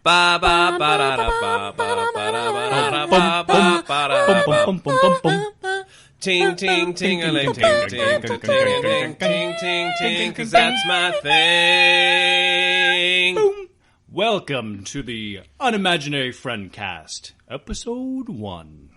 Ba ba ba da da ba ba ba da ba ba ba ba ba. Ting ting ting a ling ting ting ting ting ting ting ting, 'cause that's my thing. Welcome to the Unimaginary Friendcast, episode 1.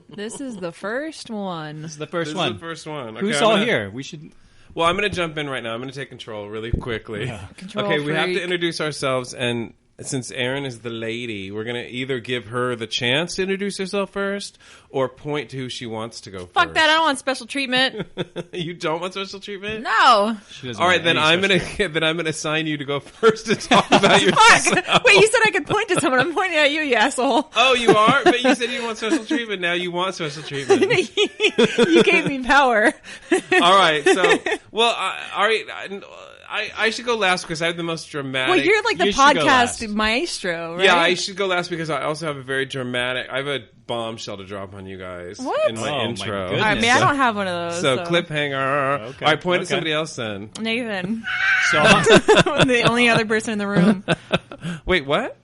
This is the first one. This is the first one. Okay, Who's all here? We should. Well, I'm going to jump in right now. I'm going to take control really quickly. Yeah. Okay, we have to introduce ourselves, and since Erin is the lady, we're going to either give her the chance to introduce herself first or point to who she wants to go first. Fuck that, I don't want special treatment. You don't want special treatment? No. All right, then I'm going to assign you to go first to talk about yourself. Fuck. Wait, you said I could point to someone. I'm pointing at you, you asshole. Oh, you are? But you said you want special treatment. Now you want special treatment. You gave me power. All right, so, well, all right, I should go last because I have the most dramatic... Well, you're like the podcast maestro, right? Yeah, I should go last because I also have a very dramatic... I have a bombshell to drop on you guys in my intro. All right, I don't have one of those. So cliffhanger. Okay, all right, point at somebody else then. Nathan. So I'm the only other person in the room. Wait, what?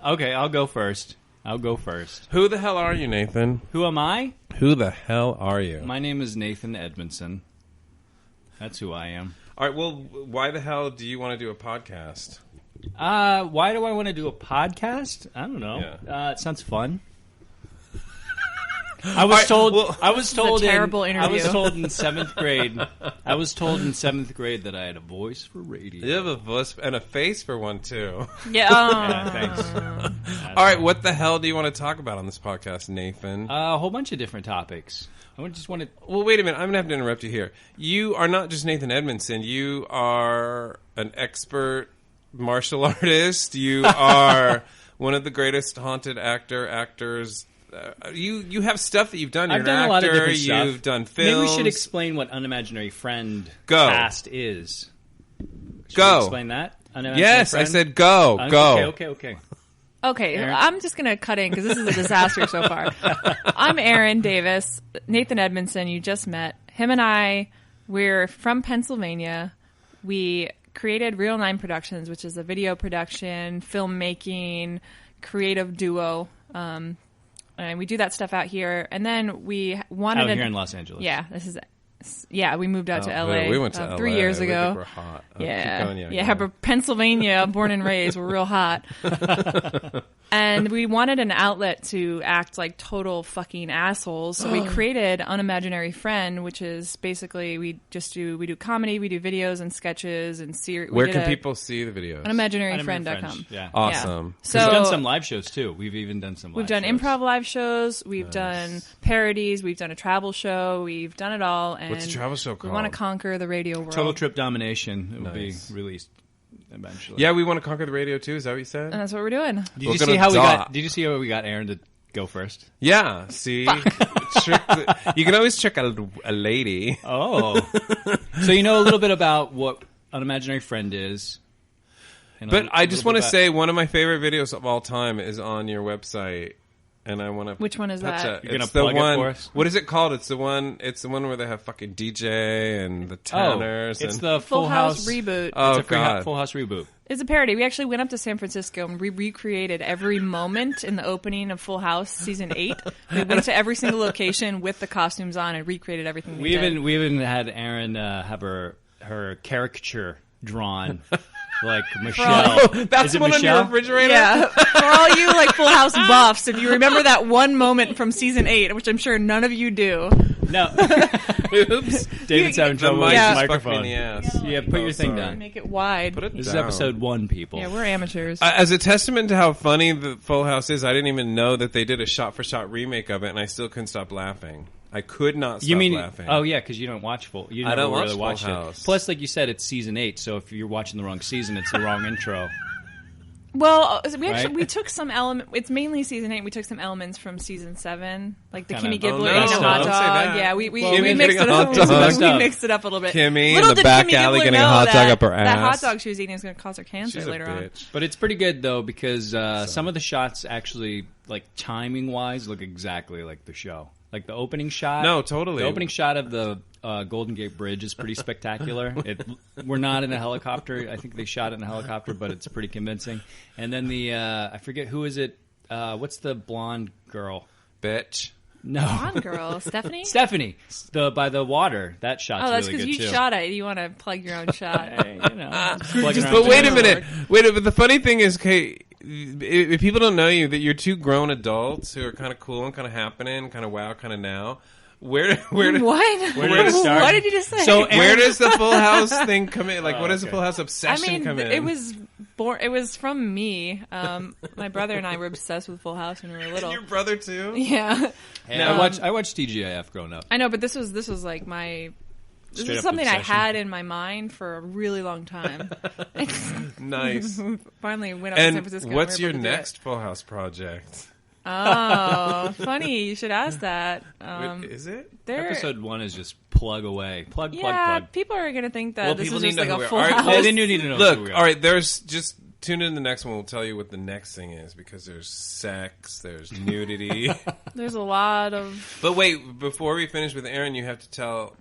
Okay, I'll go first. Who the hell are you, Nathan? Who am I? Who the hell are you? My name is Nathan Edmondson. That's who I am. All right, well, why the hell do you want to do a podcast? Why do I want to do a podcast? I don't know. Yeah. It sounds fun. I was told a terrible interview. I was told in 7th grade. I was told in 7th grade that I had a voice for radio. You have a voice and a face for one too. Yeah. Yeah, thanks. All right, what the hell do you want to talk about on this podcast, Nathan? A whole bunch of different topics. I just want to. Well, wait a minute. I'm going to have to interrupt you here. You are not just Nathan Edmondson. You are an expert martial artist. You are one of the greatest haunted actors. You have stuff that you've done. You're I've done a lot of different stuff. You've done films. Maybe we should explain what Unimaginary Friendcast is. Should we explain that? Yes, friend? I said go. Okay. Okay, Erin? I'm just going to cut in because this is a disaster so far. I'm Erin Davis. Nathan Edmondson, you just met. Him and I, we're from Pennsylvania. We created Real 9 Productions, which is a video production, filmmaking, creative duo. And we do that stuff out here. And then we wanted... Out here in Los Angeles. Yeah, we moved out to LA. We went to LA 3 years ago. We think we're hot. Yeah, but Pennsylvania, born and raised, we're real hot. And we wanted an outlet to act like total fucking assholes, so we created Unimaginary Friend, which is basically we do comedy, we do videos and sketches and series. Where can people see the videos? UnimaginaryFriend.com. Yeah. Awesome. So we've done some live shows too. We've even done some. We've done improv live shows. We've done parodies. We've done a travel show. We've done it all. And what's the travel show called? We want to conquer the radio world. Total Trip Domination. It will be released eventually. Yeah, we want to conquer the radio too. Is that what you said? And that's what we're doing. Did you see how we got Erin to go first? Yeah. See, you can always trick a lady. Oh, so you know a little bit about what Unimaginary Friend is. But I just want to say one of my favorite videos of all time is on your website. And I want to. Which one is that? You're gonna plug it for us? What is it called? It's the one where they have fucking DJ and the Tanners. It's the Full House reboot. Oh, it's a Full House reboot. It's a parody. We actually went up to San Francisco and we recreated every moment in the opening of Full House season 8. We went to every single location with the costumes on and recreated everything. We even had Erin have her caricature drawn. Like Michelle. That's one on your refrigerator? Yeah. For all you Full House buffs, if you remember that one moment from season 8, which I'm sure none of you do. No. Oops. David's having trouble with his microphone. Yeah, put your thing down. Make it wide. This is episode 1, people. Yeah, we're amateurs. As a testament to how funny the Full House is, I didn't even know that they did a shot-for-shot remake of it, and I still couldn't stop laughing. I could not stop laughing. Oh, yeah, because you don't watch Full. You I never don't really watch watched Full House. It. Plus, like you said, it's season 8, so if you're watching the wrong season, it's the wrong intro. Well, we took some element. It's mainly season 8. We took some elements from season 7, like the Kimmy Gibbler eating a hot dog. Yeah, we mixed it up. We mixed it up a little bit. Kimmy in the back alley getting a hot dog up her ass. That hot dog she was eating is going to cause her cancer later on. But it's pretty good though because some of the shots actually, like timing wise, look exactly like the show. Like the opening shot. No, totally. The opening shot of the Golden Gate Bridge is pretty spectacular. We're not in a helicopter. I think they shot it in a helicopter, but it's pretty convincing. And then the I forget who is it. What's the blonde girl? Bitch. No. Blonde girl, Stephanie. Stephanie. By the water. That shot's that's really good because you too. shot it. You want to plug your own shot. Hey, you know, plugging around But wait a too. minute. But the funny thing is, Kate, if people don't know you, that you're two grown adults who are kind of cool and kind of happening, kind of wow, kind of now. Where What? Where did it start? What did you just say? So where does the Full House thing come in? Like, what does the Full House obsession come in? It was It was from me. My brother and I were obsessed with Full House when we were little. Your brother too? Yeah. Hey, I watched TGIF growing up. I know, but this was like my. This Straight is up something obsession. I had in my mind for a really long time. Nice. Finally went up to San And Francisco. and what's we were your able to do it. next Full House project? Oh, funny. You should ask that. Wait, is it? Episode 1 is just plug away. Plug. People are going to think that Well, this people is need just to like know a who we are. Full All right, House. well, They do need to know Look, who we are. all right, there's just tune in the next one. We'll tell you what the next thing is because there's sex, there's nudity. There's a lot of. But wait, before we finish with Aaron, you have to tell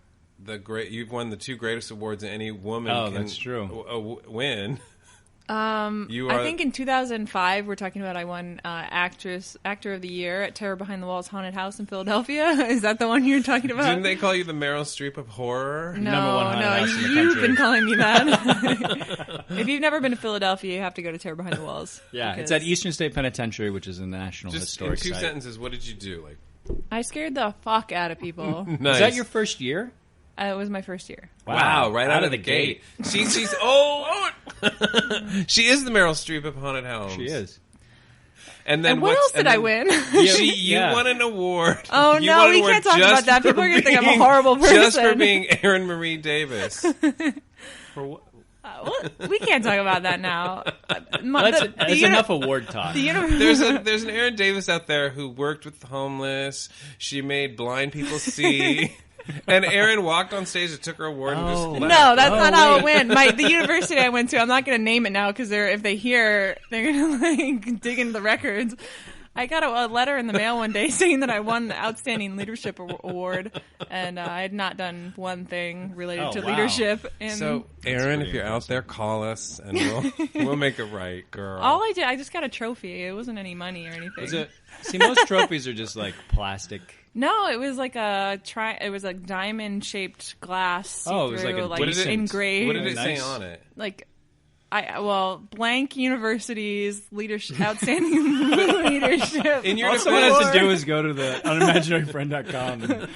you've won the 2 greatest awards any woman Oh, can that's true. Win. I think in 2005, we're talking about I won Actor of the Year at Terror Behind the Walls Haunted House in Philadelphia. Is that the one you're talking about? Didn't they call you the Meryl Streep of horror? No, Number 1 haunted house in the you've country. been calling me that. If you've never been to Philadelphia, you have to go to Terror Behind the Walls. Yeah, because it's at Eastern State Penitentiary, which is a national Just in historic 2 site. sentences, what did you do? Like, I scared the fuck out of people. nice. Is that your first year? It was my first year. Wow, right out of the gate. She's she is the Meryl Streep of haunted house. She is. And then And what else did I win? You won an award. Oh, You no, won an we award can't talk just about that. for People are gonna think I'm a being- horrible Just for person. being Erin Marie Davis. For what? We can't talk about that now. That's enough award talk. There's an Erin Davis out there who worked with the homeless. She made blind people see. And Erin walked on stage and took her award and just left. No, that's not how it went. The university I went to, I'm not going to name it now because if they hear, they're going to dig into the records. I got a letter in the mail one day saying that I won the Outstanding Leadership Award, and I had not done one thing related to wow. leadership. And So, Erin, if pretty you're out there, call us and we'll make it right, girl. all I did, I just got a trophy. It wasn't any money or anything. See, most trophies are just like plastic. No, it was like it was like diamond shaped glass. Oh, it was like a like What did it- engraved. What did it say Nice. on it? Like blank universities leadership, outstanding leadership. In your All someone has to defense- do is go to the unimaginaryfriend.com. And,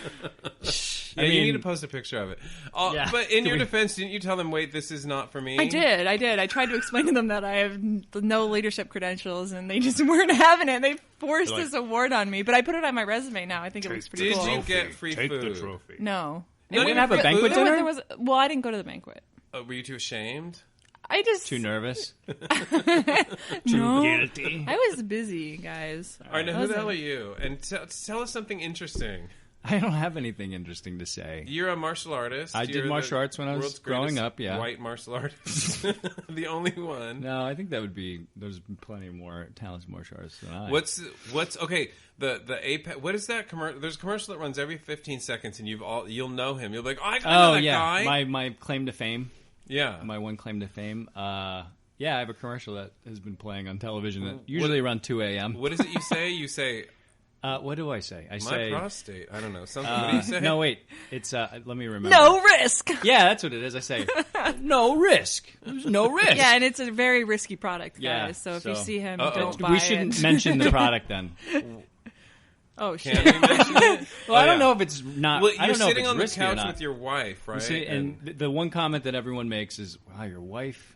Yeah, you need to post a picture of it. Yeah. But in your defense, didn't you tell them, wait, this is not for me? I did. I tried to explain to them that I have no leadership credentials, and they just weren't having it. They forced They're like- this award on me, but I put it on my resume now. I think it looks pretty Did cool. you get free Take food? the trophy. No. No, It you didn't have a free banquet food? dinner? Well, I didn't go to the banquet. Were you too ashamed? I just too nervous. no. Guilty. I was busy, guys. All right, now who the hell are you? And tell us something interesting. I don't have anything interesting to say. You're a martial artist. I did You're martial the arts when I was world's growing greatest up, yeah. White martial artist. The only one. No, I think that would be. There's plenty more talented martial artists than I. What's okay? The Apex. What is that commercial? There's a commercial that runs every 15 seconds, and you'll know him. You'll be like, oh, I know that yeah, guy. my claim to fame. Yeah. My one claim to fame. Yeah, I have a commercial that has been playing on television that usually around 2 a.m. What is it you say? You say What do I say? I my say prostate. I don't know. Something. What do you say? no, wait. It's let me remember. No risk. Yeah, that's what it is. I say no risk. There's no risk. Yeah, and it's a very risky product, guys. Yeah, so if you so- see him, Uh-oh. don't buy we shouldn't it. mention the product then. Oh Can shit! we mention it? Well, I don't yeah. know if it's not. Well, I you're don't know sitting if it's on the risky or couch not. with your wife, right? See, and the one comment that everyone makes is, "Wow, your wife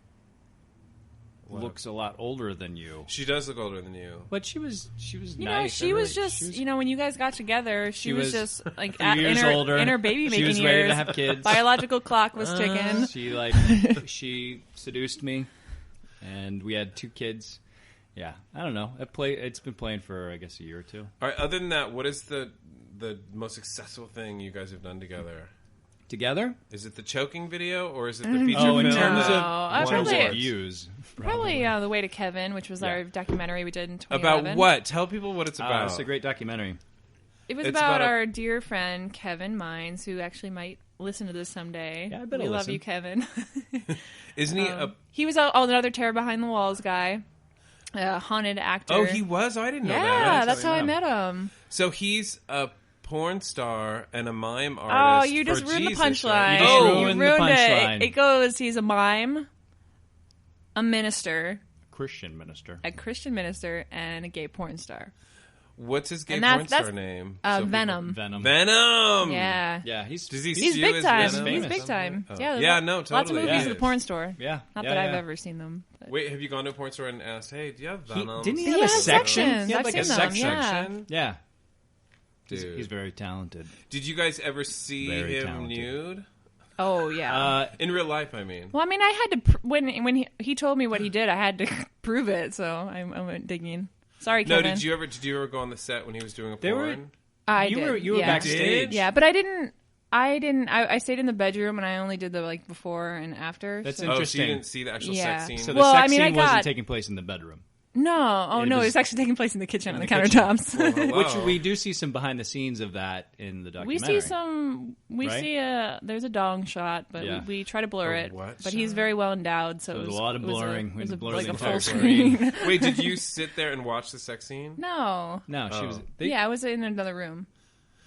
looks a lot older than you." she does look older than you. But she was You know, nice. she was just when you guys got together, she was just like a few years older. in her baby making She was years. ready to have kids. Biological clock was ticking. She seduced me, and we had 2 kids. Yeah, I don't know. It's been playing for I guess a year or 2. All right. Other than that, what is the most successful thing you guys have done together? Together? Is it the choking video or is it the feature Oh, film? in terms No, of probably- views, Probably The Way to Kevin, which was our documentary we did in 2011. About what? Tell people what it's about. It's a great documentary. It was It's about about our dear friend Kevin Mines, who actually might listen to this someday. Yeah, I bet we he'll love listen. you, Kevin. Isn't he a... He was another Terror Behind the Walls guy, a haunted actor. Oh, he was? Oh, I didn't know that. Yeah, that's how I met him. So he's a porn star and a mime Oh, artist. you just for ruined the Jesus, punchline. right? You just Oh, ruined the it. punchline. It goes, he's a mime, a minister, Christian minister. a Christian minister, and a gay porn star. what's his gay And porn that's star name? Venom. Venom! Yeah. Yeah, he's Does he He's stew big as time. Venom? He's famous. big time. Oh. Yeah, Yeah, no, Lots of totally. movies He at the is. porn store. Yeah. Not yeah, that I've yeah. ever seen them. But. Wait, have you gone to a porn store and asked, hey, do you have Venom? Didn't he He have a has section? sections. He had I've like a seen them, section. yeah. Section? Yeah. Dude. He's very talented. Did you guys ever see Very him talented. nude? Oh, yeah. In real life, I mean. Well, I mean, I had to when he told me what he did, I had to prove it. So I went digging. Sorry, No, Kevin. did you ever go on the set when he was doing a They were- porn? I You did. were yeah. backstage. Yeah, but I didn't. I stayed in the bedroom and I only did the before and after. That's so. Oh, so interesting. you didn't see the actual Yeah. sex scene? So the Well, sex I mean, scene I wasn't got- taking place in the bedroom. No, oh It no, was- it's actually taking place in the kitchen on the kitchen. countertops. Well, hello. Which we do see some behind the scenes of that in the We documentary. see some. We Right? see there's a dong shot, but Yeah. we try to blur A it. what But he's shot? very well endowed, so There it was was a lot of it was blurring. It We was had to blur like the a entire full screen. screen. Wait, did you sit there and watch the sex scene? No. No, she was. Oh. Yeah, I was in another room.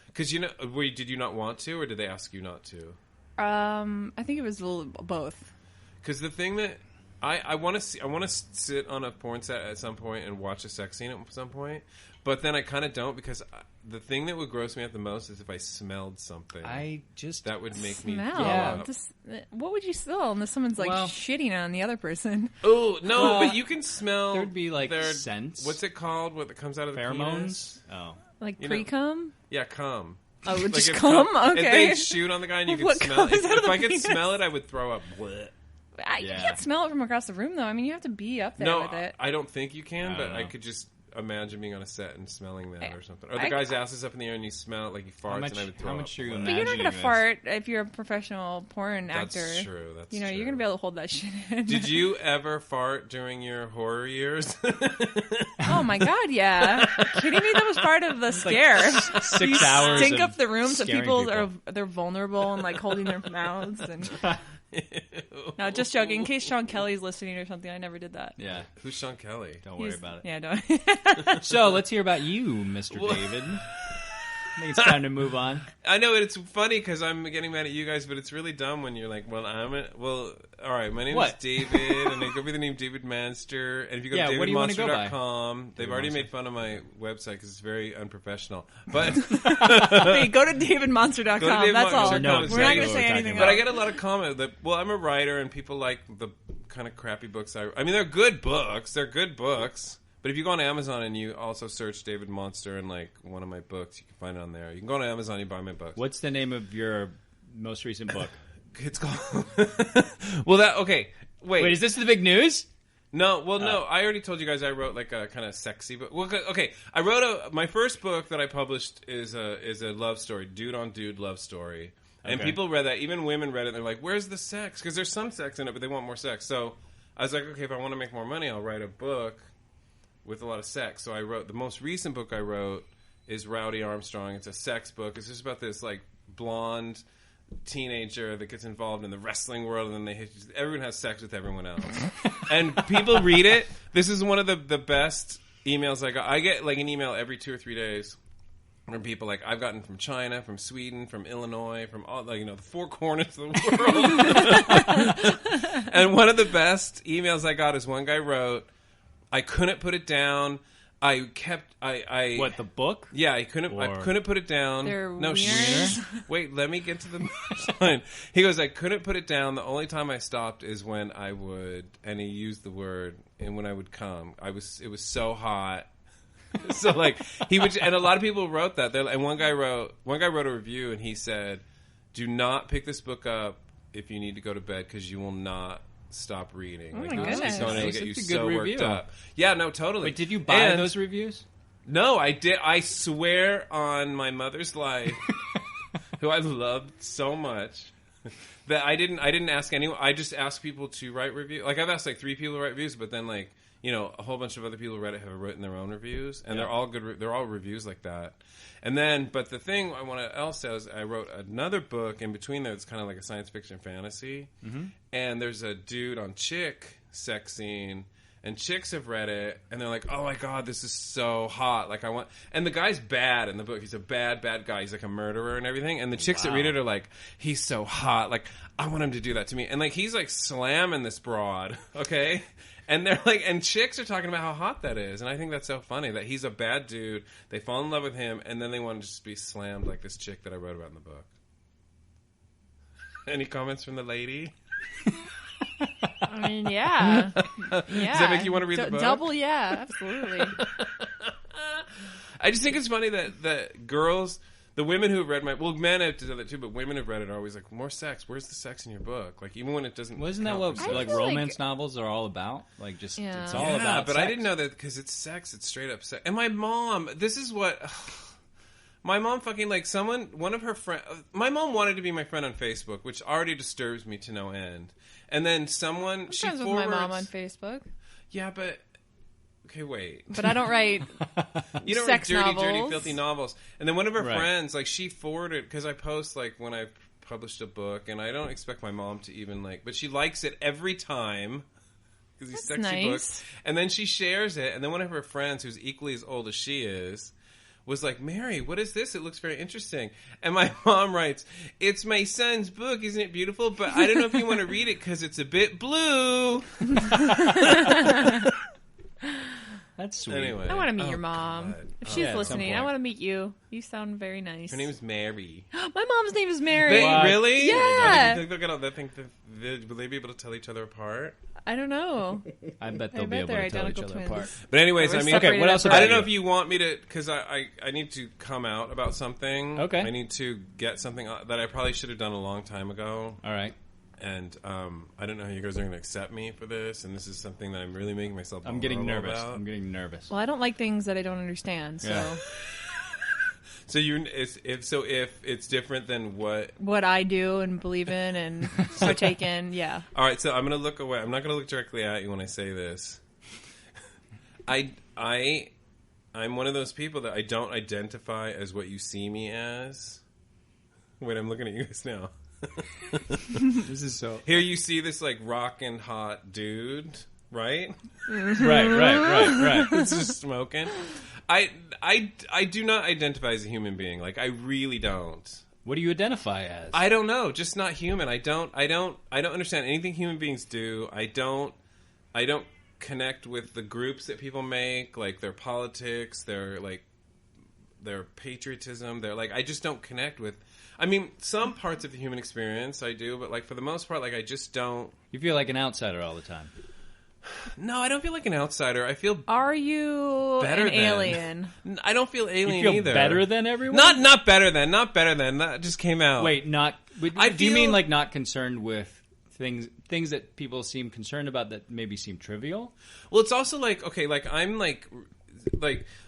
Because did you not want to, or did they ask you not to? I think it was a little both. Because the thing that I want to see, I want to sit on a porn set at some point and watch a sex scene at some point, but then I kind of don't because the thing that would gross me out the most is if I smelled something. That would make me Smell. throw up. What would you smell unless someone's like Well- shitting on the other person? Oh no, Well, but you can smell. there'd be, like, their- scents. What's it called? What comes out of the pheromones. penis? Oh, Like You know- pre-cum? Yeah, cum. Oh, Like just if cum? If Okay. they shoot on the guy and you can What smell it, comes out of if the I could penis? smell it, I would throw up. Blech. You Yeah. can't smell it from across the room, though. I mean, you have to be up there No, with it. I don't think you can, I but don't I know. could just imagine being on a set and smelling that or something. Or I- the guy's ass is up in the air and you smell it like he farts, and I would throw how up. much are you But you're not imagining going to this? fart if you're a professional porn That's actor. true. That's You know, true. you're going to be able to hold that shit in. Did you ever fart during your horror years? Oh my god, yeah. Kidding me? That was part of the scare. 6 You hours. stink of up the room so scaring people are they're vulnerable and like holding their mouths and no, just joking. In case Sean Kelly's listening or something, I never did that. Yeah, Who's Sean Kelly? don't worry He's- about it. Yeah, don't. So let's hear about you, Mr. David. I think it's time to move on. I know it's funny because I'm getting mad at you guys, but it's really dumb when you're like, "Well, all right, my name is What? David, and I go by the name David Manster." And if you go Yeah, to what do you wanna go by? davidmonster.com, they've already Monster. made fun of my website because it's very unprofessional. But Wait, go to davidmonster.com. Go to That's all. davidmonster.com. No, We're not exactly going to what say we're anything talking else. But I get a lot of comment that, well, I'm a writer and people like the kind of crappy books I mean, they're good books. They're good books. But if you go on Amazon and you also search David Monster and like one of my books, you can find it on there. You can go on Amazon and buy my books. What's the name of your most recent book? It's called... well, okay. Wait, is this the big news? No, well, no. I already told you guys I wrote like a kind of sexy book. Well, okay, I wrote my first book that I published is a love story, dude on dude love story, and Okay. people read that. Even women read it. And they're like, "Where's the sex?" Because there's some sex in it, but they want more sex. So I was like, okay, if I want to make more money, I'll write a book with a lot of sex. So I wrote the most recent book I wrote is Rowdy Armstrong. It's a sex book. It's just about this like blonde teenager that gets involved in the wrestling world, and then everyone has sex with everyone else. And people read it. This is one of the best emails I got. I get like an email every 2 or 3 days from people like I've gotten from China, from Sweden, from Illinois, from all like the four corners of the world. And one of the best emails I got is one guy wrote, "I couldn't put it down. I What, the book? Yeah, I couldn't put it down. They're no, wieners? wait, let me get to the line. He goes, I couldn't put it down. The only time I stopped is when I would, and he used the word, and when I would come. It was so hot. So like he would, and a lot of people wrote that. And one guy wrote a review, and he said, "Do not pick this book up if you need to go to bed because you will not stop reading. Oh like, my you'll just goodness. keep going, it'll That's get you a good so review. worked up." Yeah, no, totally. Wait, did you buy And- those reviews? No, I did. I swear on my mother's life, who I loved so much, that I didn't ask anyone. I just asked people to write reviews. Like I've asked like 3 people to write reviews, but then like you know, a whole bunch of other people who read it have written their own reviews, and they're all good. They're all reviews like that. And then, but the thing I want to else say is I wrote another book in between there. It's kind of like a science fiction fantasy, and there's a dude on chick sex scene. And chicks have read it, and they're like, "Oh my god, this is so hot!" Like I want. And the guy's bad in the book. He's a bad guy. He's like a murderer and everything. And the chicks that read it are like, "He's so hot. Like I want him to do that to me." And like he's like slamming this broad, okay? And they're like, and chicks are talking about how hot that is. And I think that's so funny that he's a bad dude. They fall in love with him, and then they want to just be slammed like this chick that I wrote about in the book. Any comments from the lady? I mean, yeah. Does that make you want to read the book? Double, yeah, absolutely. I just think it's funny that girls, the women who have read men have done that too, but women who've read it are always like, more sex. Where's the sex in your book? Like, even when it doesn't. Well, isn't that what like romance novels are all about? Like, just it's all about. But sex. I didn't know that because it's sex. It's straight up sex. And my mom, this is what. My mom fucking, like, one of her friends... My mom wanted to be my friend on Facebook, which already disturbs me to no end. And then someone... I'm friends with my mom on Facebook. Yeah, but... Okay, wait. But I don't write you don't sex write novels. dirty, filthy novels. And then one of her friends, like, she forwarded... Because I post, like, when I published a book, and I don't expect my mom to even, like... But she likes it every time... Because these sexy books. And then she shares it, and then one of her friends, who's equally as old as she is... was like, "Mary, what is this? It looks very interesting." And my mom writes, "It's my son's book. Isn't it beautiful? But I don't know if you want to read it because it's a bit blue." That's sweet. Anyway, I want to meet your mom. God. If she's listening, I want to meet you. You sound very nice. Her name is Mary. My mom's name is Mary. Really? Yeah. Will they be able to tell each other apart? I don't know. I bet they'll be able to tell each other apart. But anyways, I mean, okay, what else? I don't know if you want me to, because I need to come out about something. Okay. I need to get something that I probably should have done a long time ago. All right. And I don't know how you guys are going to accept me for this, and this is something that I'm really making myself I'm getting nervous. about. I'm getting nervous. Well, I don't like things that I don't understand, so... Yeah. So if it's different than what I do and believe in and partake in, yeah. All right, so I'm going to look away. I'm not going to look directly at you when I say this. I'm one of those people that I don't identify as what you see me as. Wait, I'm looking at you guys now. This is so... Here you see this, like, rockin' hot dude, right? Right. It's just smoking. I do not identify as a human being. Like, I really don't. What do you identify as? I don't know. Just not human. I don't understand anything human beings do. I don't connect with the groups that people make, like their politics, their patriotism. They're like, I just don't connect with. I mean, some parts of the human experience I do, but like for the most part, like I just don't. You feel like an outsider all the time. No, I don't feel like an outsider. I feel Are you better an alien? I don't feel alien You feel either. better than everyone? Not better than. That just came out. Wait, not... I do you feel- mean like not concerned with things that people seem concerned about that maybe seem trivial? Well, it's also like, okay, like I'm like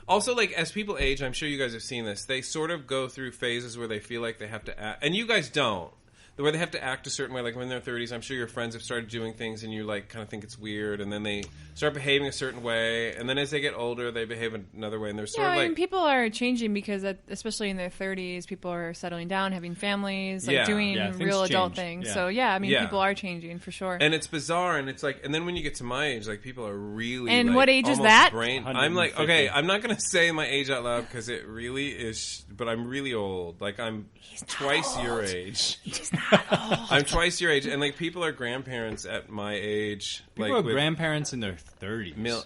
also like as people age, I'm sure you guys have seen this, they sort of go through phases where they feel like they have to act, and you guys don't. Where they have to act a certain way, like when they're 30s, I'm sure your friends have started doing things and you like kind of think it's weird, and then they start behaving a certain way, and then as they get older, they behave another way, and they're sort of I like... mean, people are changing because, especially in their 30s, people are settling down, having families, like doing real adult things. Yeah. So, I mean, people are changing for sure. And it's bizarre, and it's like, and then when you get to my age, like people are really... And like, what age is almost that? I'm like, okay, I'm not going to say my age out loud because it really is, but I'm really old. Like I'm twice your age. He's not old. I'm twice your age, and like people are grandparents at my age. People like are grandparents in their 30s.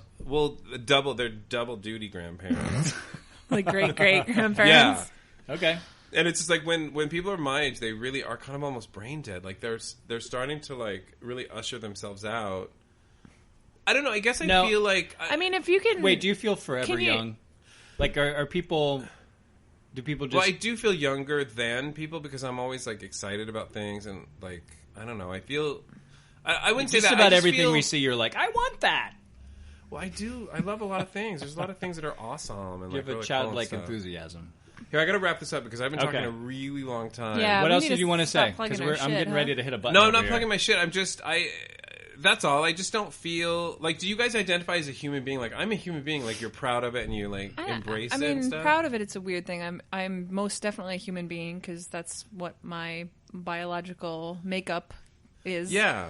They're double duty grandparents. Like great grandparents. Yeah. Okay. And it's just like when people are my age, they really are kind of almost brain dead. Like they're starting to like really usher themselves out. I don't know. I guess I feel like I mean, if you can wait, do you feel forever young? Like are people? Do people just? Well, I do feel younger than people because I'm always like excited about things and like I don't know. I feel I wouldn't say just that about I just everything feel, we see. You're like, I want that. Well, I do. I love a lot of things. There's a lot of things that are awesome and You like have a really childlike cool and stuff. enthusiasm. Here, I got to wrap this up because I've been talking a really long time. Yeah, what we else need did to you want to stop say? plugging Because our I'm shit, getting ready to hit a button. No, I'm over not here. plugging my shit. I'm just that's all. I just don't feel like. Do you guys identify as a human being? Like, I'm a human being. Like, you're proud of it and you like embrace it. And stuff? Proud of it. It's a weird thing. I'm most definitely a human being because that's what my biological makeup is. Yeah,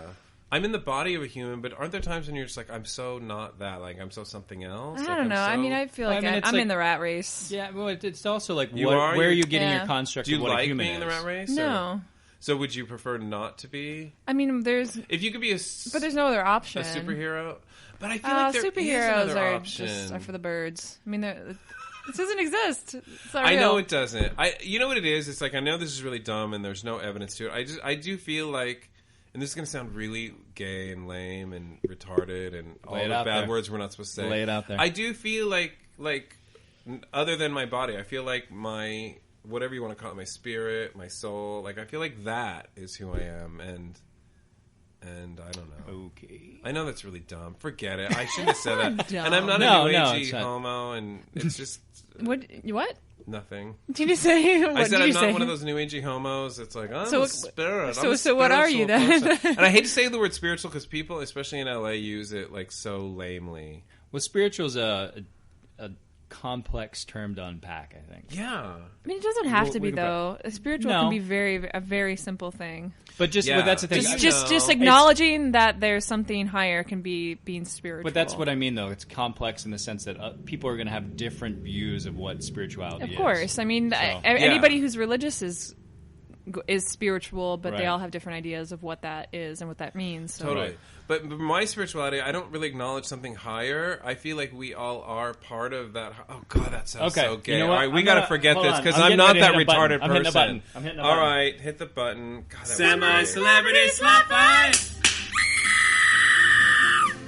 I'm in the body of a human, but aren't there times when you're just like, I'm so not that. Like, I'm so something else. I don't know. I mean, I feel like I'm in the rat race. Yeah, well, it's also like where are you getting your construct? Do you of what like a human being in the rat race? No. Or? So would you prefer not to be? I mean, if you could be but there's no other option. A superhero. But I feel like there superheroes is another option. are for the birds. I mean, it doesn't exist. It's not I real. know it doesn't. You know what it is? It's like, I know this is really dumb and there's no evidence to it. I do feel like, and this is going to sound really gay and lame and retarded and all the bad words we're not supposed to say. Lay it out there. I do feel like other than my body, I feel like my, whatever you want to call it, my spirit, my soul, like I feel like that is who I am, and I don't know. Okay. I know that's really dumb. Forget it. I shouldn't have said that. Dumb. And I'm not a new agey homo, and it's just What? nothing. Did you say? What I said did I'm you not say? one of those new agey homos. It's like, I'm So- a spirit. so what are you then? And I hate to say the word spiritual because people, especially in LA, use it like so lamely. Well, spiritual is a complex term to unpack, I think. Yeah. I mean, it doesn't have to be can though. A spiritual No. can be a very simple thing. But Yeah. but that's the thing. Just acknowledging that there's something higher can be being spiritual. But that's what I mean, though. It's complex in the sense that people are going to have different views of what spirituality is. Of course. I mean, So- anybody who's religious is spiritual, but they Right. all have different ideas of what that is and what that means. So. Totally. But my spirituality, I don't really acknowledge something higher. I feel like we all are part of that. Oh, God, that sounds so gay. You know what? All right, we I'm got to gonna- forget hold this on. because I'm I'm getting not ready to that hit a button. retarded I'm hitting a person. button. I'm hitting a All button. right, hit the button. God, that was Semi-celebrity spotlight.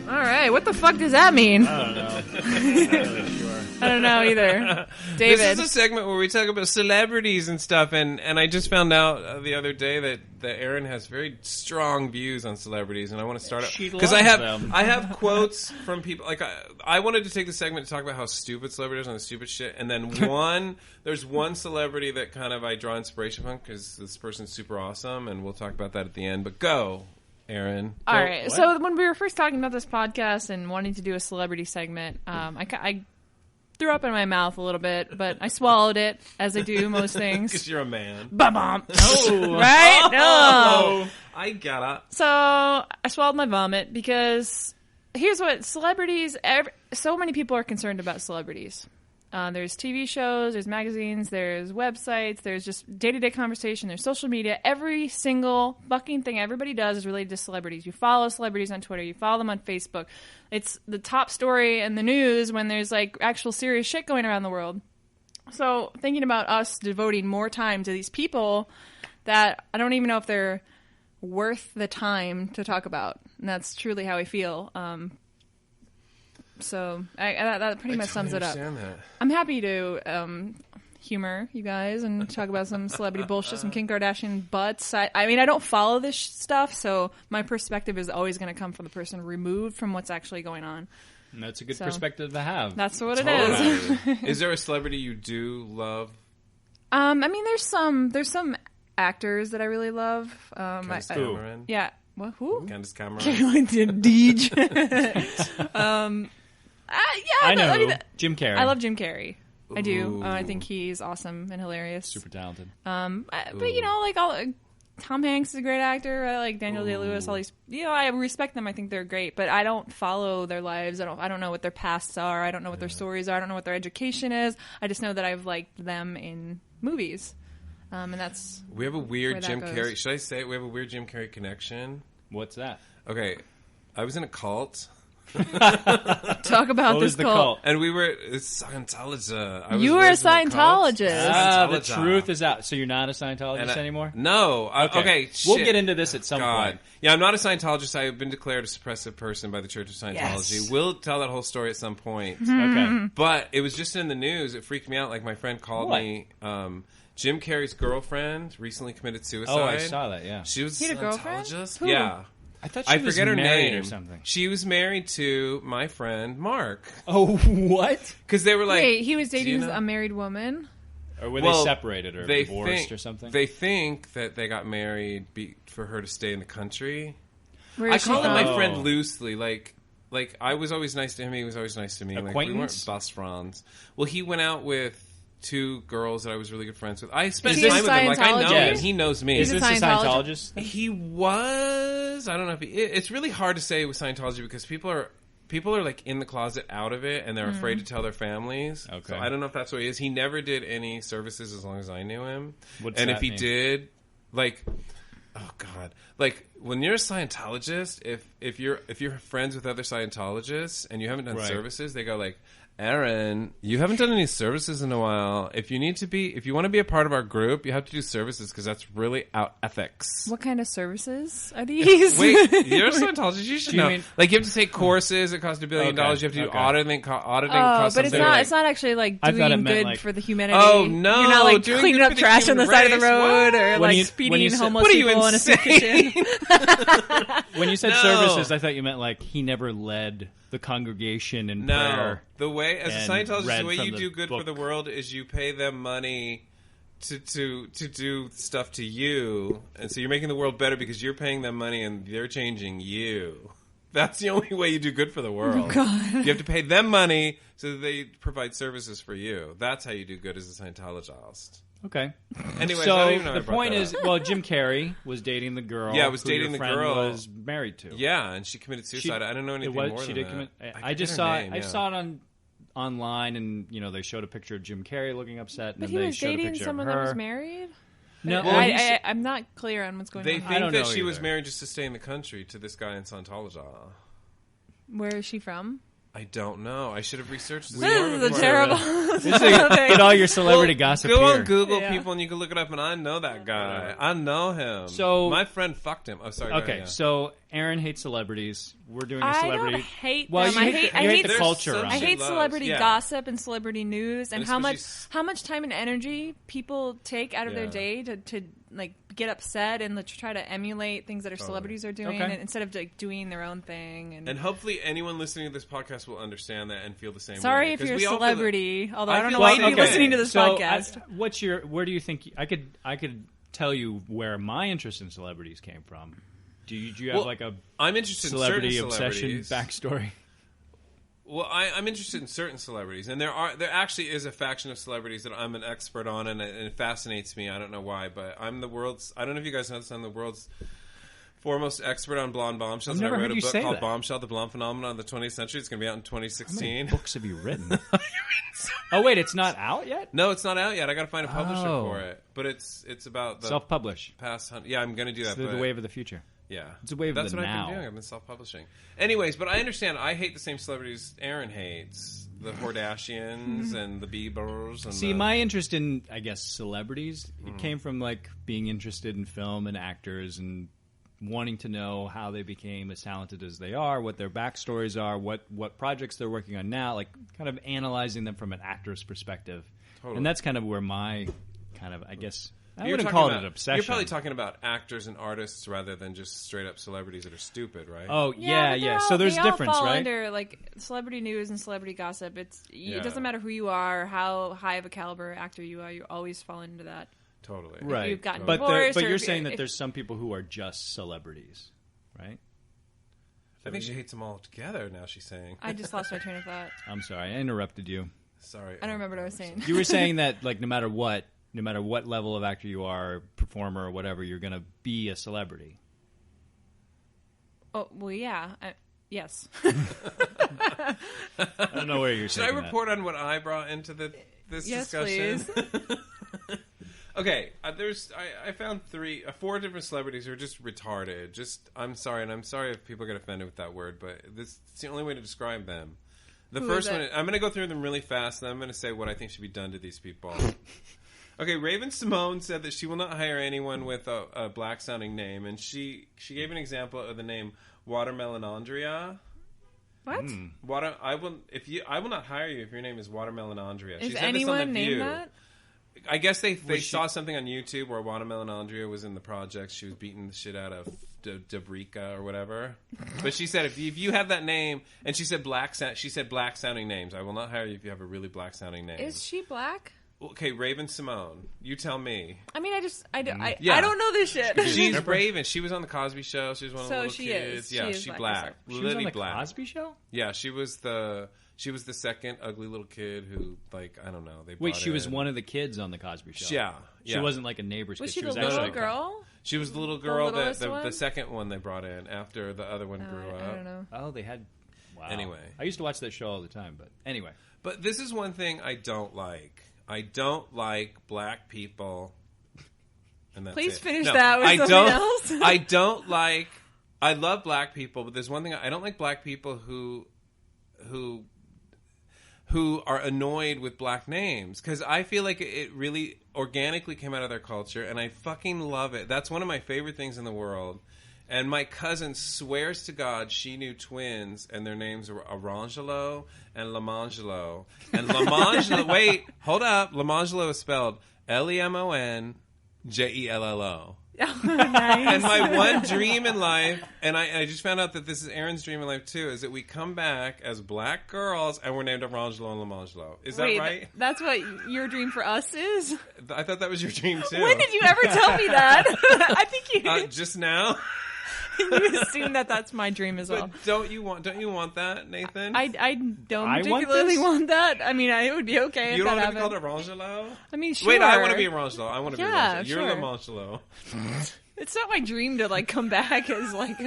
All right, what the fuck does that mean? I don't know. I'm not really sure. I don't know either. David. This is a segment where we talk about celebrities and stuff, and I just found out the other day that Erin has very strong views on celebrities, and I want to start She because loves I them. have quotes from people like I wanted to take the segment to talk about how stupid celebrities are and the stupid shit, and then there's one celebrity that kind of I draw inspiration from because this person's super awesome, and we'll talk about that at the end. But go, Erin. All right. what? So when we were first talking about this podcast and wanting to do a celebrity segment, I threw up in my mouth a little bit, but I swallowed it as I do most Because things. you're a man. Ba-bum. Right? Oh. I got it. So I swallowed my vomit because here's what celebrities. So many people are concerned about celebrities. There's TV shows, there's magazines, there's websites, there's just day-to-day conversation, there's social media. Every single fucking thing everybody does is related to celebrities. You follow celebrities on Twitter, you follow them on Facebook. It's the top story in the news when there's like actual serious shit going around the world. So thinking about us devoting more time to these people that I don't even know if they're worth the time to talk about. And that's truly how I feel. So that pretty much sums it up. That. I'm happy to humor you guys and talk about some celebrity bullshit, some Kim Kardashian butts. I mean, I don't follow this stuff, so my perspective is always going to come from the person removed from what's actually going on. And that's a good So, perspective to have. That's what it is. Totally. Is there a celebrity you do love? I mean, there's some actors that I really love. Candace Cameron? Yeah. What? Who? Candace Cameron? Deej. Yeah, I know I mean, who. Jim Carrey. I love Jim Carrey. I do. Ooh. I think he's awesome and hilarious. Super talented. But you know, like Tom Hanks is a great actor. I like Daniel Day-Lewis. All these, you know, I respect them. I think they're great. But I don't follow their lives. I don't know what their pasts are. I don't know what their stories are. I don't know what their education is. I just know that I've liked them in movies, and that's We have a weird where that Jim goes. Carrey. Should I say it? We have a weird Jim Carrey connection? What's that? Okay. I was in a cult. talk about What this was the cult? And we were it's Scientology. I was You were a raised in cult. Scientologist. The Scientology. truth is out. So you're not a Scientologist And anymore? No. Okay. We'll shit. get into this at some God. point. Yeah, I'm not a Scientologist. I've been declared a suppressive person by the Church of Scientology. Yes. We'll tell that whole story at some point. Okay. But it was just in the news. It freaked me out. Like my friend called What? me. Jim Carrey's girlfriend recently committed suicide. Oh, I saw that, yeah. She was He had a girlfriend? Scientologist. Who? Yeah. I thought she I was forget her married name or something. She was married to my friend Mark Oh, what? because they were like, Wait, he was "Do you dating know?" a married woman? Or were Well, they separated or divorced or something? They think that they got married for her to stay in the country. Where I is she call him from? my friend loosely. Like I was always nice to him. He was always nice to me. Like, we weren't Acquaintance? best friends. Well, he went out with 2 girls that I was really good friends with. I spent Is he time a with him. Like, I know Scientology? him. He knows me. Is He's a this a Scientologist? Scientologist? He was. I don't know if it's really hard to say with Scientology because people are like in the closet out of it and they're afraid to tell their families. Okay. So I don't know if that's what he is. He never did any services as long as I knew him. What's and that if he mean? did, like, oh God, like when you're a Scientologist, if you're friends with other Scientologists and you haven't done Right. services, they go like, Aaron, you haven't done any services in a while. If you want to be a part of our group, you have to do services because that's really out ethics. What kind of services are these? Wait, you're a Scientologist. You should Do you know. mean- Like you have to take courses. It costs $1 billion. Okay, You have to do okay. auditing. Auditing Oh, costs but it's something not. like- It's not actually like I thought it doing meant, good like- for the humanity. Oh, no, You're not like doing cleaning good up for the trash on the human side of the race. road What? or When like you- when feeding you said- homeless What are you, people in a soup insane? kitchen. When you said No. services, I thought you meant like he never led the congregation in No, prayer. the way as a and Scientologist, read the way from you the do good for book. the world is you pay them money to do stuff to you, and so you're making the world better because you're paying them money and they're changing you. That's the only way you do good for the world. Oh, God. You have to pay them money so that they provide services for you. That's how you do good as a Scientologist. Okay. Anyways, I So don't even know how I the brought point that is, up. well, Jim Carrey was dating the girl. Yeah, was who dating your the friend girl. was married to. Yeah, and she committed suicide. I don't know anything more She than did that. commit. I forget just her saw. name, I yeah. saw it online, and they showed a picture of Jim Carrey looking upset, and But then he they was showed a dating picture someone of that her. was married. No, Well, he's- I'm not clear on what's going They on. I think don't that know she was either. married just to stay in the country to this guy in Scientology. Where is she from? I don't know. I should have researched this. This more is a before I terrible. This is get all your celebrity Well, gossip Go here. on Google, Yeah. people, and you can look it up. And I know that guy. I know him. So- my friend fucked him. Oh, sorry. go Okay, ahead, yeah. so Aaron hates celebrities. We're doing a I celebrity. don't hate well, them. you I hate, hate- the, I you hate hate the There's culture some around I shit it. hate loves, celebrity yeah. gossip and celebrity news and And how especially much time and energy people take out of their Yeah. day to like get upset and to try to emulate things that our celebrities are doing Okay. and instead of like doing their own thing. And, And hopefully, anyone listening to this podcast will understand that and feel the same way. sorry if 'Cause you're a we all feel that- celebrity, although I I don't know feel why the you'd be same way. listening to this So, podcast. where do you think I could tell you where my interest in celebrities came from? Do you have Well, like a I'm interested celebrity in certain obsession celebrities. backstory? Well, I'm interested in certain celebrities, and there actually is a faction of celebrities that I'm an expert on, and it fascinates me. I don't know why, but I'm the world's. I don't know if you guys know this. I'm the world's foremost expert on blonde bombshells. I've never and I heard wrote a you book say called that. "Bombshell: The Blonde Phenomenon of the 20th Century." It's going to be out in How many 2016. books have you written? Oh wait, it's not out yet. No, it's not out yet. I got to find a publisher Oh. for it, but it's about the Self-publish. past. Yeah, I'm going to do that. It's the but- wave of the future. Yeah, It's a wave of That's the what I've now. been doing. I've been self-publishing. Anyways, but I understand. I hate the same celebrities Aaron hates: the Kardashians and the Biebers. And See, the, my interest in, I guess, celebrities, Mm-hmm. it came from like being interested in film and actors and wanting to know how they became as talented as they are, what their backstories are, what projects they're working on now, like kind of analyzing them from an actor's perspective. Totally. And that's kind of where my kind of, I guess, I You're wouldn't talking call about- it an obsession. You're probably talking about actors and artists rather than just straight up celebrities that are stupid, right? Oh, but yeah. they're So all- there's they difference, all fall right? under like celebrity news and celebrity gossip. It Yeah. doesn't matter who you are, how high of a caliber actor you are. You always fall into that. Totally. Right. you've gotten but divorced but or you're if- saying that if- there's some people who are just celebrities, right? I think she hates them all together. Now she's saying. I just lost my train of thought. I'm sorry, I interrupted you. Sorry. I don't remember what I was saying. You were saying that like no matter what level of actor you are, performer or whatever, you're going to be a celebrity. Oh well, yeah. Yes. I don't know where you're Should I taking that. report on what I brought into this Yes, discussion? please. Okay, I found four different celebrities who are just retarded. I'm sorry if people get offended with that word, but it's the only way to describe them. The Who first is one, it? I'm going to go through them really fast, and I'm going to say what I think should be done to these people. Okay, Raven Simone said that she will not hire anyone with a black-sounding name, and she gave an example of the name Watermelon Andrea. What? I will not hire you if your name is Watermelon Andrea. Is She said this on anyone The named View. that? I guess they saw something on YouTube where Watermelon Andrea was in the project. She was beating the shit out of Dabrika or whatever. But she said if you have that name, and she said black sounding names. I will not hire you if you have a really black sounding name. Is she black? Okay, Raven Simone. You tell me. I mean, I Yeah. don't know this shit. She's Raven. She was on the Cosby Show. She was one of the little she kids. is. Yeah, She is she's black black. herself. She was Lily on the black. Cosby Show? Yeah, she was the second ugly little kid who, like, I don't know. They Wait, brought she was in. one of the kids on the Cosby Show. Yeah, She yeah. wasn't like a neighbor's Was kid. she was the little actually girl? She was the little girl that littlest the one? second one they brought in after the other one grew up. I don't know. Oh, they had. Wow. Anyway. I used to watch that show all the time, but anyway. But this is one thing I don't like. I don't like black people. And that's Please it. finish No, that with I something don't, else. I don't like. I love black people, but there's one thing I don't like: black people who are annoyed with black names, because I feel like it really organically came out of their culture, and I fucking love it. That's one of my favorite things in the world. And my cousin swears to God she knew twins, and their names were Arangelo and Lamangelo. And Lamangelo, wait, hold up. Lamangelo is spelled Lemonjello. Nice. And my one dream in life, and I just found out that this is Erin's dream in life too, is that we come back as black girls and we're named Arangelo and Lamangelo. Is that Wait, right? that's what your dream for us is? I thought that was your dream too. When did you ever tell me that? I think you Just now? you assume that that's my dream as well. But don't you want that, Nathan? I don't I want particularly this? want that. I mean, it would be okay You if don't that want to be happened. called Arangelo? I mean, sure. Wait, I want to be Arangelo. I want to Yeah, be Arangelo. You're sure. Lamangelo. It's not my dream to like come back as like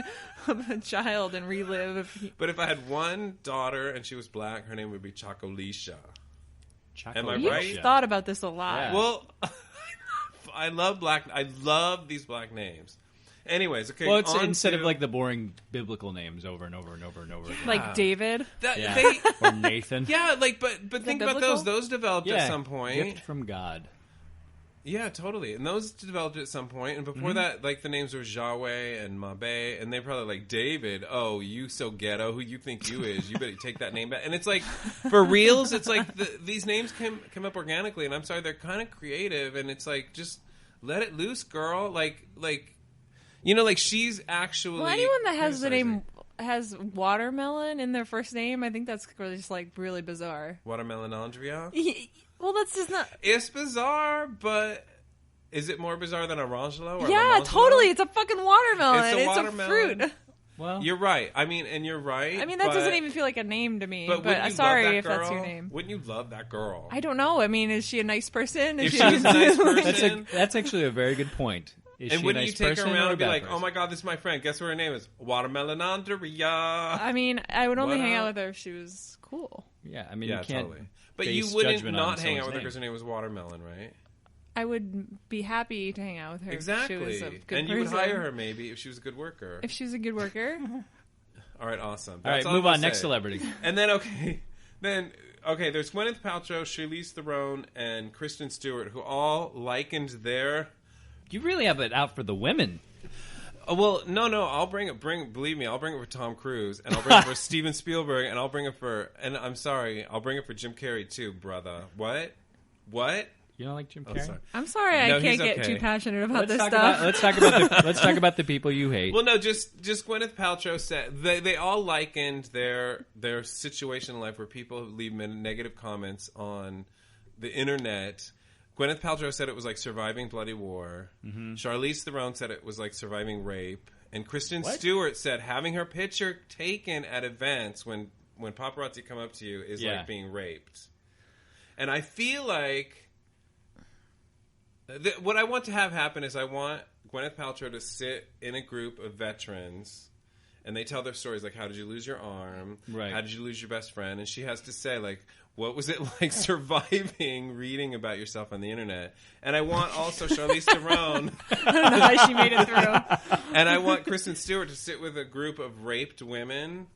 a child and relive. But if I had one daughter and she was black, her name would be Chocolisha. Am I You've right? thought about this a lot. Yeah. Well, I love these black names. Anyways, okay. Well, it's on instead to- of like the boring biblical names over and over and over and over again. Like David. that, Yeah. they, Or Nathan. yeah, like but think about biblical? those. Those developed Yeah. at some point. Gift from God. Yeah, totally. And those developed at some point. And before that, like the names were Yahweh and Mabe, and they probably like David. Oh, you so ghetto. Who you think you is? You better take that name back. And it's like for reals. It's like these names came up organically. And I'm sorry, they're kind of creative. And it's like just let it loose, girl. Like like she's actually. Well, anyone that has the criticizing. name has watermelon in their first name, I think that's just like really bizarre. Watermelon Andrea. Well, that's just not. It's bizarre, but is it more bizarre than Arangelo? Or Yeah, Lamangelo? totally. It's a fucking watermelon. It's a It's watermelon. a fruit. Well, You're right. I mean, and you're right. I mean, that but- doesn't even feel like a name to me. But But, wouldn't you sorry love that if girl? that's your name. Wouldn't you love that girl? I don't know. I mean, is she a nice person? If Is she was a nice that's person, that's actually a very good point. Is and she a wouldn't nice you take her person around or a and be bad like, person? "Oh my God, this is my friend. Guess what her name is? Watermelon Andrea." I mean, I would only What hang up? out with her if she was cool. Yeah, I mean, Yeah, you can't. totally. But base you wouldn't judgment not on hang out someone's with her name. because her name was Watermelon, right? I would be happy to hang out with her Exactly. if she was a good And you person. would hire her maybe if she was a good worker. If she was a good worker. All right, awesome. All right, That's move I'm on. gonna Next say. celebrity. And then there's Gwyneth Paltrow, Charlize Theron, and Kristen Stewart, who all likened their. You really have it out for the women. Well, no, I'll bring it. Believe me, I'll bring it for Tom Cruise, and I'll bring it for Steven Spielberg, and I'll bring it for. And I'm sorry, I'll bring it for Jim Carrey too, brother. What? You don't like Jim I'm Carrey? sorry. I'm sorry, No, I can't he's get okay. too passionate about this talk stuff. Let's talk about the people you hate. Well, no, just Gwyneth Paltrow said they all likened their situation in life where people leave negative comments on the internet. Gwyneth Paltrow said it was like surviving bloody war. Charlize Theron said it was like surviving rape. And Kristen Stewart said having her picture taken at events when paparazzi come up to you is like being raped. And I feel like what I want to have happen is I want Gwyneth Paltrow to sit in a group of veterans and they tell their stories like, how did you lose your arm? Right. How did you lose your best friend? And she has to say, like, what was it like surviving reading about yourself on the internet? And I want also Charlize Theron. I don't know how she made it through. And I want Kristen Stewart to sit with a group of raped women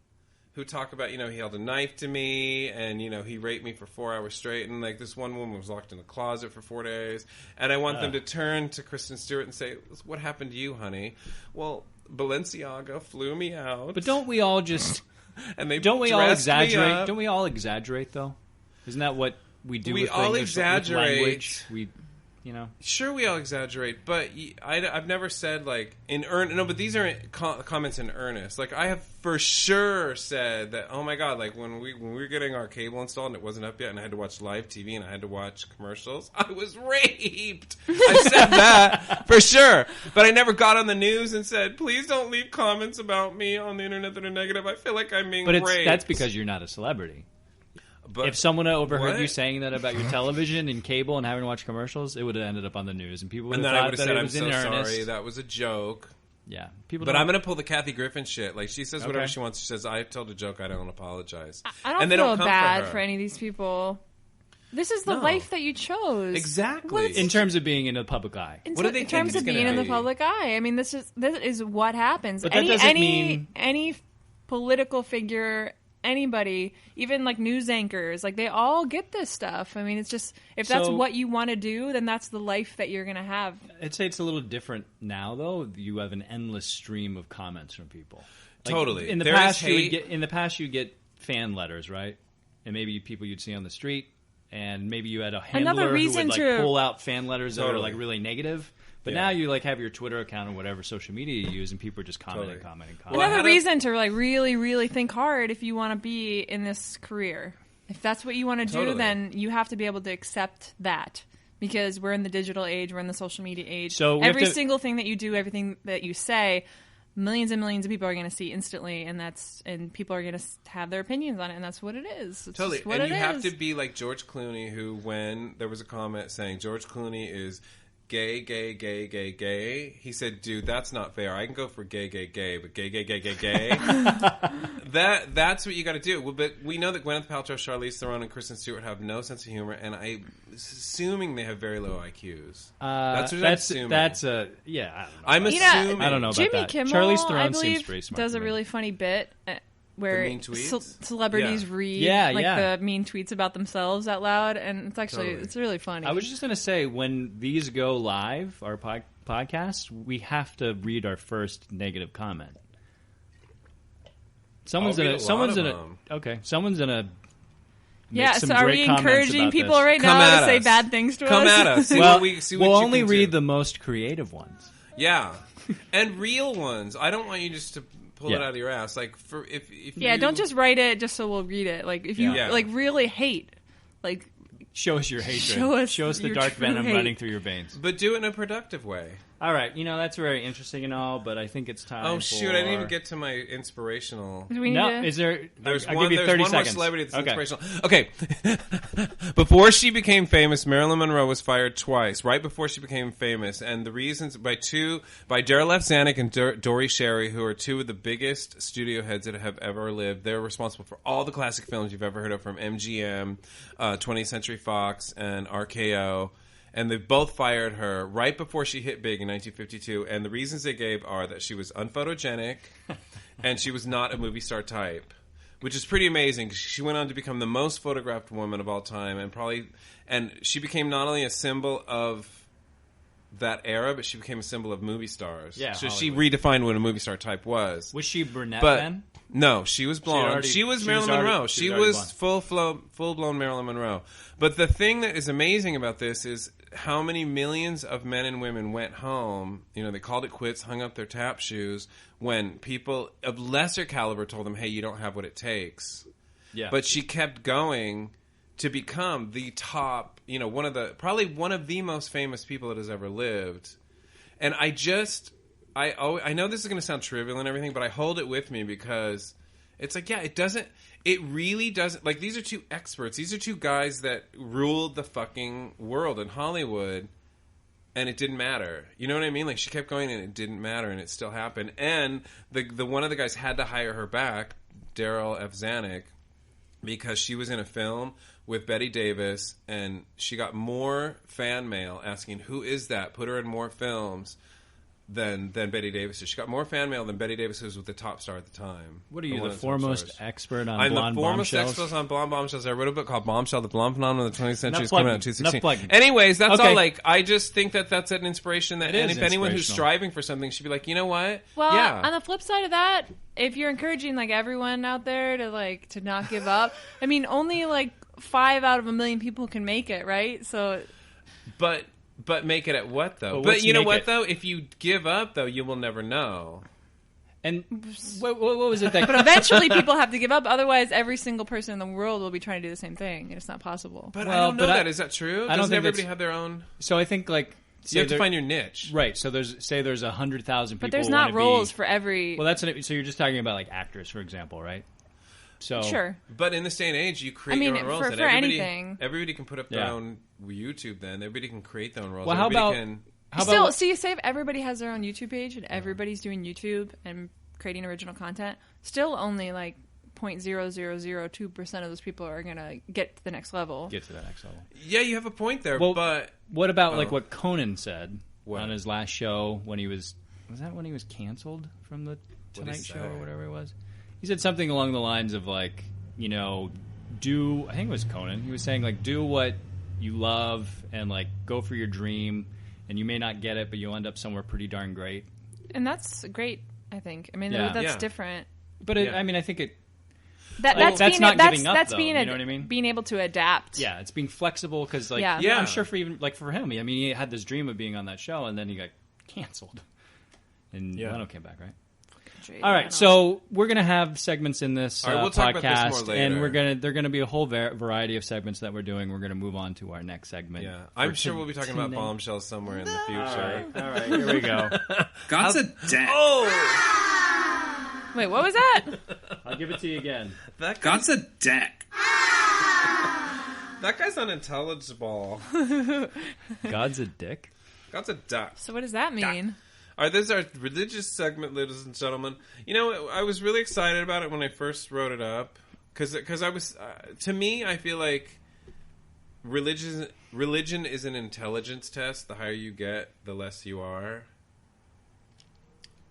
who talk about, he held a knife to me and, he raped me for 4 hours straight. And, like, this one woman was locked in a closet for 4 days. And I want them to turn to Kristen Stewart and say, what happened to you, honey? Well, Balenciaga flew me out. But don't we all just... And they Don't we all dressed me exaggerate? up. Don't we all exaggerate, though? Isn't that what we do We with all English, with exaggerate. language? you know. Sure, we all exaggerate, but I've never said like in earnest. No, but these are comments in earnest. Like I have for sure said that. Oh my god! Like when we were getting our cable installed and it wasn't up yet, and I had to watch live TV and I had to watch commercials. I was raped. I said that for sure, but I never got on the news and said, "Please don't leave comments about me on the internet that are negative." I feel like I'm being raped. That's because you're not a celebrity. But if someone overheard you saying that about your television and cable and having to watch commercials, it would have ended up on the news, and people would have thought that it was in earnest. I'm so sorry, that was a joke. Yeah, but I'm going to pull the Kathy Griffin shit. Like she says whatever she wants. She says I told a joke. I don't apologize. I don't feel bad for any of these people. This is the life that you chose. Exactly. In terms of being in the public eye. In terms of being in the public eye. I mean, this is what happens. But that doesn't mean any political figure, anybody, even like news anchors, like they all get this stuff. I mean, it's just if that's what you want to do, then that's the life that you're going to have. I'd say it's a little different now, though. You have an endless stream of comments from people. Like, totally. In the past, you get fan letters, right? And maybe people you'd see on the street, and maybe you had a handler who would pull out fan letters that are like really negative. But now you like have your Twitter account or whatever social media you use, and people are just commenting. Another reason to like really, really think hard if you want to be in this career. If that's what you want to do, then you have to be able to accept that. Because we're in the digital age, we're in the social media age. So every single thing that you do, everything that you say, millions and millions of people are going to see instantly, and people are going to have their opinions on it, and that's what it is. It's totally. What and you have to be like George Clooney, who when there was a comment saying George Clooney is gay, gay, gay, gay, gay. He said, dude, that's not fair. I can go for gay, gay, gay, but gay, gay, gay, gay, gay. That's what you got to do. Well, but we know that Gwyneth Paltrow, Charlize Theron, and Kristen Stewart have no sense of humor, and I'm assuming they have very low IQs. That's what I'm assuming. I don't know. I'm assuming. I don't know about Jimmy that. Kimmel, Charlize Theron I believe, seems pretty smart does a really funny bit where celebrities read the mean tweets about themselves out loud, and it's actually it's really funny. I was just going to say, when these go live, our podcast, we have to read our first negative comment. Someone's gonna so are we encouraging people right now to say bad things to us? Come at us. We'll only read the most creative ones. Yeah, and real ones. I don't want you just to pull it out of your ass. Like don't just write it just so we'll read it. Like if you like really hate, like show us your hatred. Show us the dark venom running through your veins. But do it in a productive way. All right, that's very interesting and all, but I think it's time. Oh shoot! I didn't even get to my inspirational. Is there? There's I'll one. Give you 30 there's one seconds. more celebrity that's inspirational. Okay. Before she became famous, Marilyn Monroe was fired twice. Right before she became famous, and the reasons by Darryl F. Zanuck and Dory Sherry, who are two of the biggest studio heads that have ever lived. They're responsible for all the classic films you've ever heard of, from MGM, 20th Century Fox, and RKO. And they both fired her right before she hit big in 1952. And the reasons they gave are that she was unphotogenic and she was not a movie star type, which is pretty amazing. She went on to become the most photographed woman of all time, and she became not only a symbol of that era, but she became a symbol of movie stars. Yeah, so Hollywood. She redefined what a movie star type was. Was she brunette then? No, she was blonde. She was Marilyn Monroe. She was full-blown Marilyn Monroe. But the thing that is amazing about this is how many millions of men and women went home, they called it quits, hung up their tap shoes, when people of lesser caliber told them, hey, you don't have what it takes. Yeah. But she kept going to become the top, probably one of the most famous people that has ever lived. And I know this is going to sound trivial and everything, but I hold it with me because it's like, it really doesn't, like, these are two experts. These are two guys that ruled the fucking world in Hollywood, and it didn't matter. You know what I mean? Like, she kept going and it didn't matter, and it still happened. And the one of the guys had to hire her back, Darryl F. Zanuck, because she was in a film with Bette Davis, and she got more fan mail asking, who is that? Put her in more films than Bette Davis. She got more fan mail than Bette Davis, who was with the top star at the time. What are you, the foremost expert on I'm blonde the foremost bombshells? expert on blonde bombshells. I wrote a book called Bombshell, The Blonde Phenomenon of the 20th Century. It's coming out in 2016. Anyways, that's all. Like, I just think that's an inspiration. And if anyone who's striving for something should be like, you know what? Well, on the flip side of that, if you're encouraging like everyone out there to not give up, I mean, only like 5 out of 1 million people can make it, right? So, but But make it at what, though? But But let's you know make what, it- though? If you give up, though, you will never know. And what was it that... But eventually people have to give up. Otherwise, every single person in the world will be trying to do the same thing, and it's not possible. But I Well, don't know but that. Is that true? I don't Doesn't think everybody that's- have their own... So I think, like... You have to find your niche. Right, so there's 100,000 people But there's who not wanna roles be, for every... Well, so you're just talking about, like, actors, for example, right? So Sure. But in this day and age, you create I mean, your own roles. for and anything. Everybody can put up their Yeah. own YouTube then. Everybody can create their own roles. Well, how Everybody about- can... How Still, about... so you say if everybody has their own YouTube page and everybody's doing YouTube and creating original content, still only like 0.0002% of those people are going to get to the next level. Get to that next level. Yeah, you have a point there, Well, but... What about, like, Oh. what Conan said What? on his last show when he was... Was that when he was canceled from the Tonight he Show say? or whatever it was? He said something along the lines of, like, you know, do... I think it was Conan. He was saying, like, do what you love and, like, go for your dream, and you may not get it, but you'll end up somewhere pretty darn great. And that's great, I think. I mean, Yeah. that's Yeah. different. But, Yeah. I mean, I think it... That's that's being, not that's, giving up, that's though, being you know what I mean? being able to adapt. Yeah, it's being flexible because, like, Yeah. Yeah. I'm sure for even like for him, I mean, he had this dream of being on that show, and then he got canceled, and Yeah. Leno came back, right? Straight All on. right, so we're gonna have segments in this All right, we'll talk about this podcast, more later. and they're gonna be a whole variety of segments that we're doing. We're gonna move on to our next segment. Yeah, I'm for sure we'll be talking about tonight. bombshells somewhere in the future. All right, here we go. God's a dick. Oh! Wait, what was that? I'll give it to you again. That, God's a dick. that guy's unintelligible. God's a dick. That's a duck. So what does that mean? All right, this is our religious segment, ladies and gentlemen. You know, I was really excited about it when I first wrote it up because I was, to me, I feel like religion is an intelligence test. The higher you get, the less you are.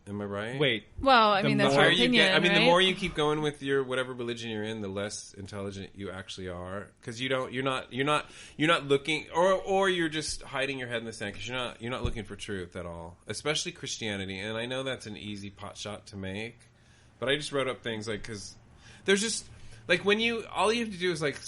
Am I right? Wait, Well, I mean, The that's The your higher you opinion, get, I mean, right? the more you keep going with your whatever religion you're in, the less intelligent you actually are. Because you're not looking, or you're just hiding your head in the sand. Because you're not looking for truth at all, especially Christianity. And I know that's an easy pot shot to make, but I just wrote up things like because there's just like all you have to do is like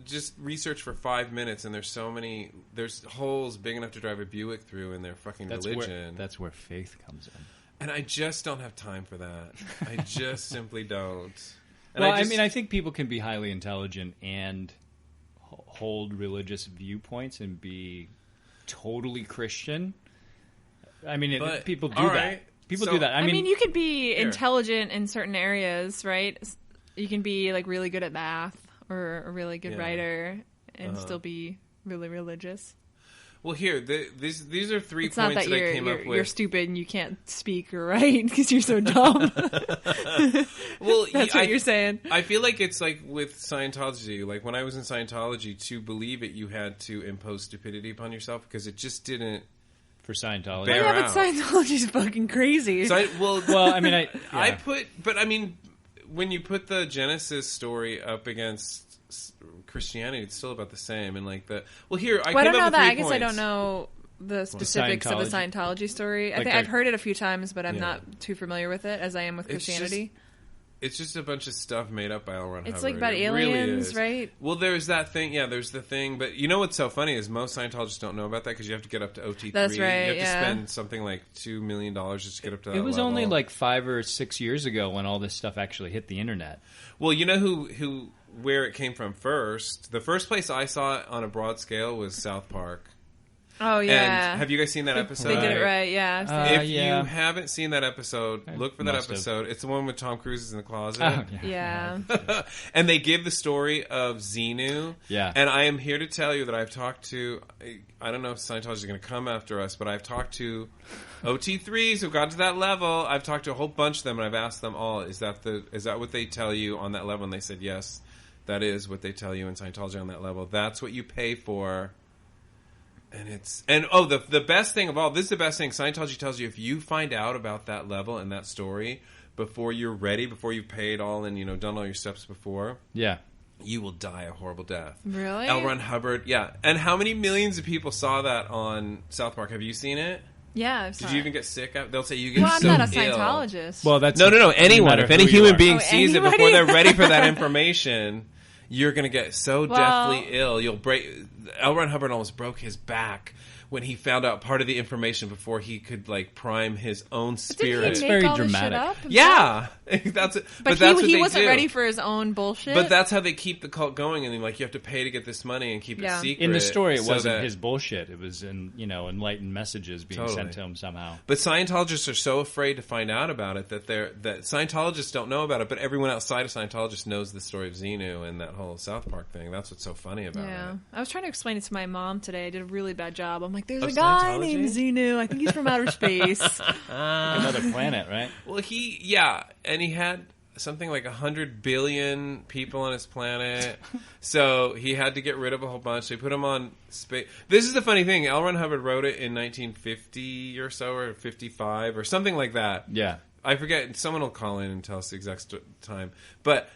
just research for 5 minutes, and there's holes big enough to drive a Buick through in their fucking religion. That's where faith comes in. And I just don't have time for that. I just simply don't. And Well, I mean, I think people can be highly intelligent and hold religious viewpoints and be totally Christian. I mean, But, people do all that. right. People So- do that. I mean, you could be Here. intelligent in certain areas, right? You can be like really good at math or a really good Yeah. writer and still be really religious. well, here these are 3 It's not points that that I came up you're with. stupid and you can't speak or write because you're so dumb. Well, That's what you're saying. I feel like it's like with Scientology. Like when I was in Scientology, to believe it, you had to impose stupidity upon yourself because it just didn't. for Scientology. Bear Yeah, but out. Scientology's fucking crazy. So well, I mean, but I mean, when you put the Genesis story up against Christianity, it's still about the same. And like here, I Well, I came don't know up with that. 3 I guess I points. don't know the specifics of the Scientology story. I Like think the- I've heard it a few times, but I'm Yeah. not too familiar with it as I am with It's just- Christianity. It's just a bunch of stuff made up by L. Ron Hubbard. It's like about It really aliens, is. right? Well, there's that thing. Yeah, there's the thing. But you know what's so funny is most Scientologists don't know about that because you have to get up to OT3. That's right, You have yeah. to spend something like $2 million just to get up to that it was level. only like 5 or 6 years ago when all this stuff actually hit the internet. Well, you know where it came from first? The first place I saw it on a broad scale was South Park. Oh yeah, And have you guys seen that episode? they did it right. Yeah, I've seen Uh, it. If yeah. you haven't seen that episode, look for that must have. episode. It's the one with Tom Cruise is in the closet. Oh, Yeah. And they give the story of Xenu. Yeah. And I am here to tell you that I've talked to, I don't know if Scientology is going to come after us, but I've talked to OT3s who got to that level. I've talked to a whole bunch of them, and I've asked them all, is that what they tell you on that level? And they said, yes, that is what they tell you in Scientology on that level. That's what you pay for. The best thing of all, this is the best thing. Scientology tells you if you find out about that level and that story before you're ready, before you've paid all and done all your steps before, Yeah. you will die a horrible death. Really? L. Ron Hubbard, yeah. And how many millions of people saw that on South Park? Have you seen it? Yeah. I've Did saw you it. even get sick? They'll say you get Well, I'm so not a ill. Scientologist. Well, that's No. Anyone. matter If any who you human are. being sees it before anybody? they're ready for that information, you're going to get so Well- deathly ill. You'll break. L. Ron Hubbard almost broke his back when he found out part of the information before he could like prime his own spirit. Didn't he very make all dramatic. This shit up himself? Yeah, that's it. But that's what he they wasn't do. ready for his own bullshit. But that's how they keep the cult going, and like you have to pay to get this money and keep it secret. In the story, it so wasn't that- his bullshit. It was enlightened messages being sent to him somehow. But Scientologists are so afraid to find out about it that Scientologists don't know about it, but everyone outside of Scientologists knows the story of Xenu and that whole South Park thing. That's what's so funny about Yeah, it. I was trying to explain it to my mom today. I did a really bad job. I'm like, there's Of a guy Scientology? named Xenu. I think he's from outer space. Another planet, right? Well, and he had something like 100 billion people on his planet, so he had to get rid of a whole bunch. They put him on space. This is the funny thing. L. Ron Hubbard wrote it in 1950 or so, or 55, or something like that. Yeah. I forget. Someone will call in and tell us the exact time. But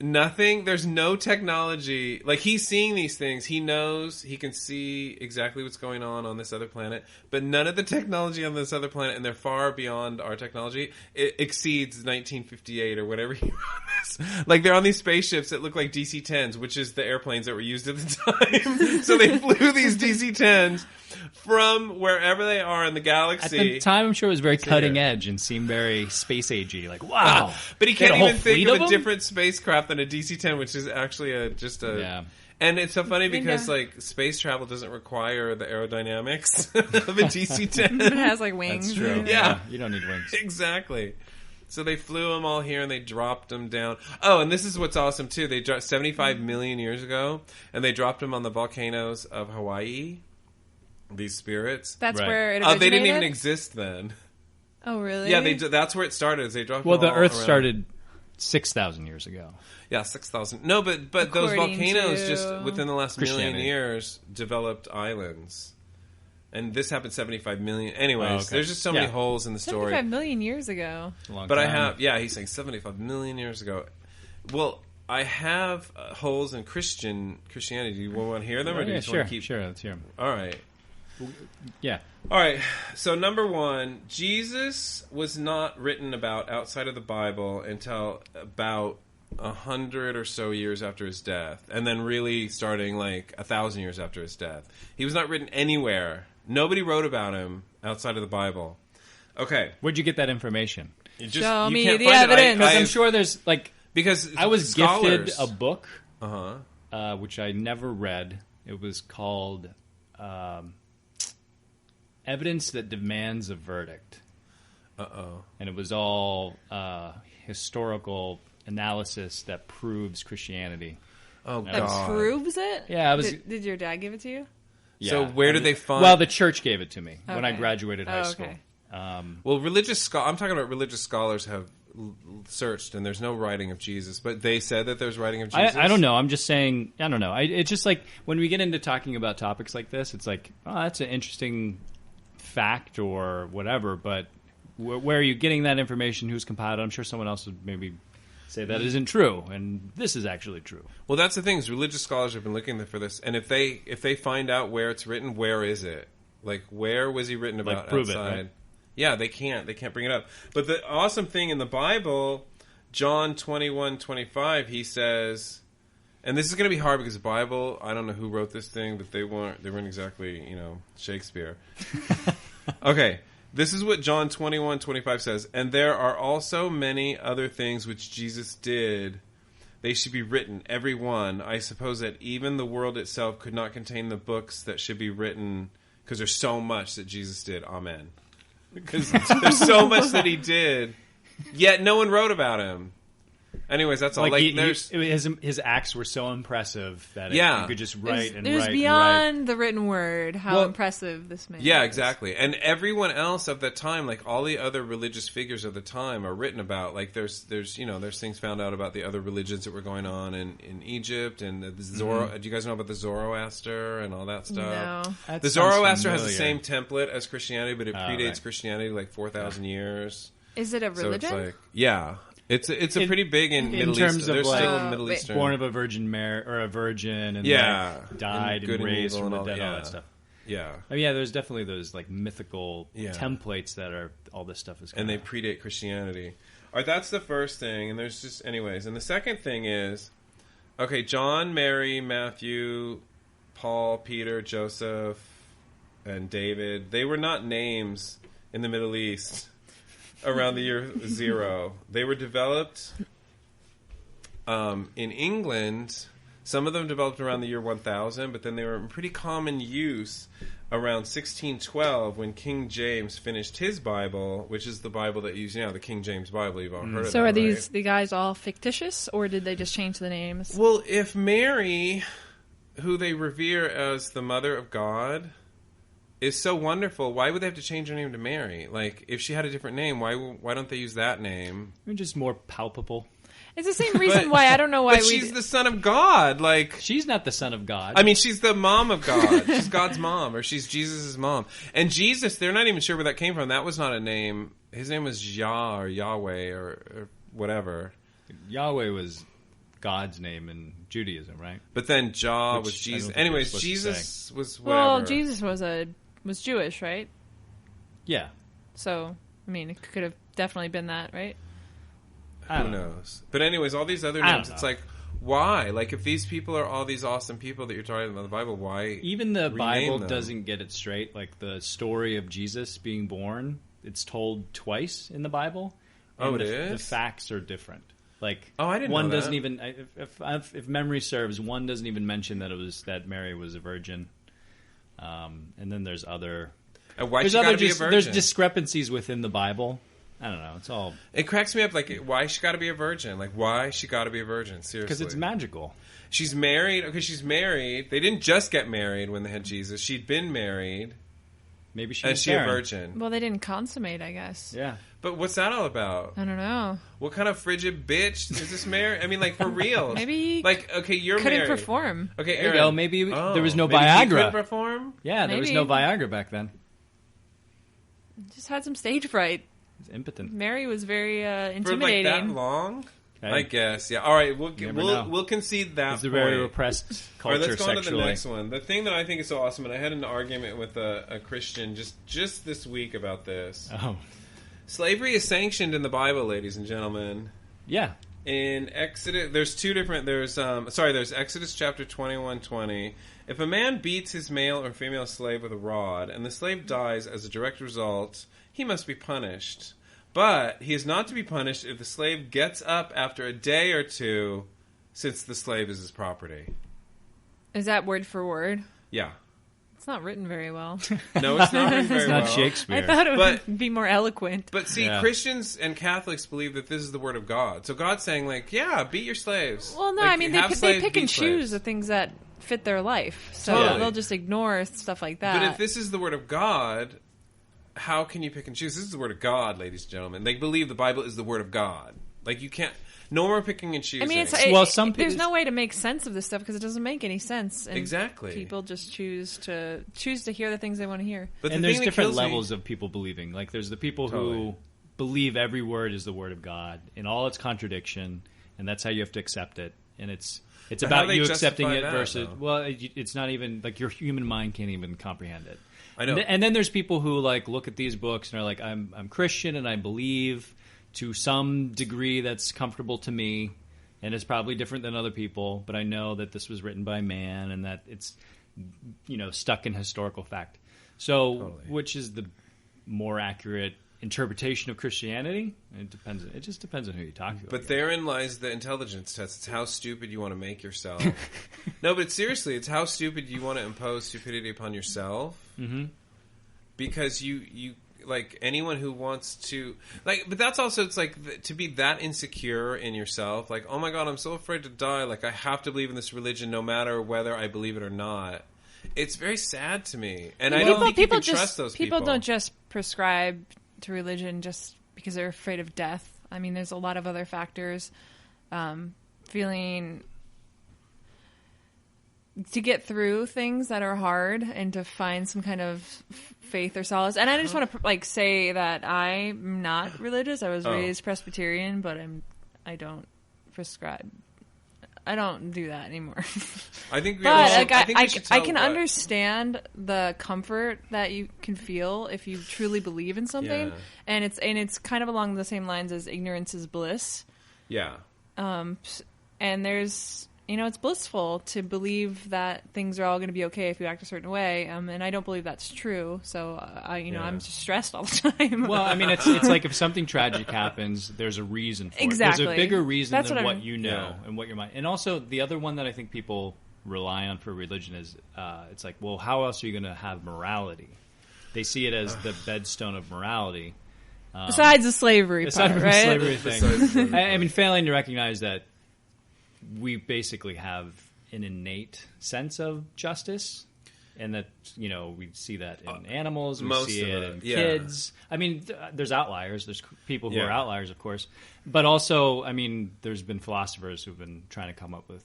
there's no technology. Like, he's seeing these things. He knows, he can see exactly what's going on this other planet. But none of the technology on this other planet, and they're far beyond our technology, it exceeds 1958 or whatever he wrote this. Like, they're on these spaceships that look like DC-10s, which is the airplanes that were used at the time. So they flew these DC-10s from wherever they are in the galaxy. At the time, I'm sure it was very cutting edge and seemed very space agey. Like, wow. But he They had can't a whole even think fleet of of a them? different spacecraft than a DC-10, which is actually Yeah. And it's so funny because Yeah. like space travel doesn't require the aerodynamics of a DC-10. It has like wings. That's true. Yeah. You don't need wings. Exactly. So they flew them all here and they dropped them down. Oh, and this is what's awesome too. They dropped 75 million years ago, and they dropped them on the volcanoes of Hawaii. These spirits. That's Right. where it Oh, originated? they didn't even exist then. Oh, really? Yeah, that's where it started. Is they dropped. Well, them the all Earth around. started 6,000 years ago. Yeah, 6,000. No, but those According volcanoes to just within the last million Christianity. years developed islands. And this happened 75 million. Anyways, Oh, okay. there's just so many Yeah. holes in the story. 75 million years ago. It's a long But time. he's saying 75 million years ago. Well, I have holes in Christianity. Do you want to hear them, or do you just sure, want to keep? sure. Let's hear them. All right. Yeah. All right, so number one, Jesus was not written about outside of the Bible until about 100 or so years after his death, and then really starting like 1,000 years after his death. He was not written anywhere. Nobody wrote about him outside of the Bible. Okay. Where'd you get that information? Show me can't the find it. evidence. Because I'm sure there's like because I was scholars, gifted a book, Uh-huh. which I never read. It was called "Evidence That Demands a Verdict." And it was all historical analysis that proves Christianity. Oh, That God. proves it? Yeah, I was- Did your dad give it to you? So Yeah. where did they find... Well, the church gave it to me when I Okay. graduated high Oh, school. okay. Well, I'm talking about religious scholars have searched, and there's no writing of Jesus, but they said that there's writing of Jesus. I don't know. I'm just saying. I don't know. It's just like when we get into talking about topics like this, it's like, oh, that's an interesting fact or whatever. But where are you getting that information? Who's compiled it? I'm sure someone else would maybe say that isn't true, and this is actually true. Well, that's the thing. Is religious scholars have been looking for this, and if they find out where it's written, where is it? Like, where was he written about? Like, prove it, outside? right? Yeah, they can't bring it up. But the awesome thing in the Bible, John 21:25, he says, and this is going to be hard because the Bible, I don't know who wrote this thing, but they weren't exactly, Shakespeare. Okay, this is what John 21:25 says, and there are also many other things which Jesus did. They should be written, every one. I suppose that even the world itself could not contain the books that should be written, because there's so much that Jesus did. Amen. Because there's so much that he did, yet no one wrote about him. Anyways, that's all. His acts were so impressive that you could just write and It was write beyond and write. the written word how impressive this man Yeah, is. exactly. And everyone else of that time, like all the other religious figures of the time, are written about. Like there's things found out about the other religions that were going on in Egypt, and the Zoro. Do you guys know about the Zoroaster and all that stuff? No. That The sounds Zoroaster has the familiar. same template as Christianity, but it predates right. Christianity like 4,000 years. Is it a religion? So it's like, yeah. It's a pretty big in Middle terms East. of, There's like, still a Middle Eastern. Born of a virgin Mary or a virgin, and Yeah. like, died And good and and raised evil from the and all- dead, all yeah. that stuff. Yeah. Oh yeah, there's definitely those like mythical Yeah. templates that are all this stuff is. And they predate Christianity. All right, that's the first thing. And there's just, anyways. And the second thing is, okay, John, Mary, Matthew, Paul, Peter, Joseph, and David. They were not names in the Middle East around the year 0. They were developed in England. Some of them developed around the year 1000, but then they were in pretty common use around 1612 when King James finished his Bible, which is the Bible that you use now, the King James Bible. You've all heard of that, So are these right? the guys all fictitious, or did they just change the names? Well, if Mary, who they revere as the Mother of God, is so wonderful, why would they have to change her name to Mary? Like, if she had a different name, why don't they use that name? Maybe just more palpable. It's the same reason why I don't know why But she's the Son of God. Like, She's not the Son of God. I mean, she's the mom of God. She's God's mom, or she's Jesus' mom. And Jesus, they're not even sure where that came from. That was not a name. His name was Yah or Yahweh or whatever. Yahweh was God's name in Judaism, right? But then Jah Which was I Jesus. don't think Anyways, you're supposed to Jesus was whatever. Well, Jesus was Jewish, right? Yeah. So I mean, it could have definitely been that, right? I Who don't know. knows? But anyways, all these other I don't names, it's know. like, why? Like, if these people are all these awesome people that you're talking about in the Bible, why? Even the rename Bible them? doesn't get it straight. Like the story of Jesus being born, it's told twice in the Bible. Oh, and it the is? facts are different. Like, Oh, I didn't one know that. doesn't even. If memory serves, one doesn't even mention that Mary was a virgin. And then there's other. And why There's she gotta other be a there's virgin? discrepancies within the Bible. I don't know. It's all It cracks me up. Like, why she got to be a virgin? Like, why she got to be a virgin? Seriously, because it's magical. She's married. Okay, she's married. They didn't just get married when they had Jesus. She'd been married, Maybe she and was she a barren. virgin. Well, they didn't consummate, I guess. Yeah. But what's that all about? I don't know. What kind of frigid bitch is this Mary? I mean, like, for real. Maybe he like, okay, you're couldn't married. perform. Okay, There you Aaron. go. Maybe there was no maybe he Viagra. couldn't perform. Yeah, there was Maybe. no Viagra back then. Just had some stage fright. It's impotent. Mary was very For like intimidating. that long? Okay. I guess, yeah. All right, we'll never know. we'll concede that. It's a point. very repressed All right, culture let's go on to the sexually. next one. The thing that I think is so awesome, and I had an argument with a Christian just this week about this. Oh, Slavery is sanctioned in the Bible, ladies and gentlemen. yeah. In Exodus, there's two different. There's Exodus chapter 21:20. If a man beats his male or female slave with a rod, and the slave dies as a direct result, he must be punished. But he is not to be punished if the slave gets up after a day or two, since the slave is his property. Is that word for word? Yeah. It's not written very well. No, it's not written very It's not well. Shakespeare. I thought it would But- be more eloquent. But see, Yeah. Christians and Catholics believe that this is the word of God. So God's saying, like, yeah, beat your slaves. Well, no, Like, I mean, have they slaves pick beat and choose slaves. the things that fit their life. So Totally. they'll just ignore stuff like that. But if this is the word of God, how can you pick and choose? This is the word of God, ladies and gentlemen. They believe the Bible is the word of God. Like, you can't... No more picking and choosing. I mean, it's, Well, some there's people- no way to make sense of this stuff because it doesn't make any sense. And Exactly. people just choose to hear the things they want to hear. But And the there's thing that different kills me- levels of people believing. Like, there's the people Totally. who believe every word is the word of God in all its contradiction, and that's how you have to accept it. And it's But how about do they you accepting justify it that, versus though? well, it's not even like your human mind can't even comprehend it. I know. And then there's people who like look at these books and are like, I'm Christian and I believe to some degree that's comfortable to me. And it's probably different than other people, but I know that this was written by man and that it's, stuck in historical fact. So, Totally. which is the more accurate interpretation of Christianity? It depends. It just depends on who you talk to. But therein lies the intelligence test. It's how stupid you want to make yourself. No, but seriously, it's how stupid you want to impose stupidity upon yourself. Mm-hmm. Because you like anyone who wants to like, but that's also it's like to be that insecure in yourself. Like, oh my god, I'm so afraid to die. Like, I have to believe in this religion no matter whether I believe it or not. It's very sad to me, and I don't think you can trust those people. People don't just prescribe to religion just because they're afraid of death. I mean, there's a lot of other factors. Feeling to get through things that are hard and to find some kind of faith or solace. And I just want to say that I'm not religious. I was raised Presbyterian, but I don't prescribe. I don't do that anymore. I think we But should, like, I think we should I tell can what- understand the comfort that you can feel if you truly believe in something, Yeah. and it's kind of along the same lines as ignorance is bliss. Yeah. And there's it's blissful to believe that things are all going to be okay if you act a certain way. And I don't believe that's true. So, I'm just stressed all the time. Well, I mean, it's like if something tragic happens, there's a reason for Exactly. it. There's a bigger reason That's than what what you know Yeah. and what your mind. And also, the other one that I think people rely on for religion is it's like, well, how else are you going to have morality? They see it as the bedstone of morality. Besides the slavery Aside part, from right? the slavery thing. I mean, failing to recognize that we basically have an innate sense of justice, and that we see that in animals, we most see of it it, in yeah. kids. I mean, there's outliers. There's people who Yeah. are outliers, of course, but also, I mean, there's been philosophers who've been trying to come up with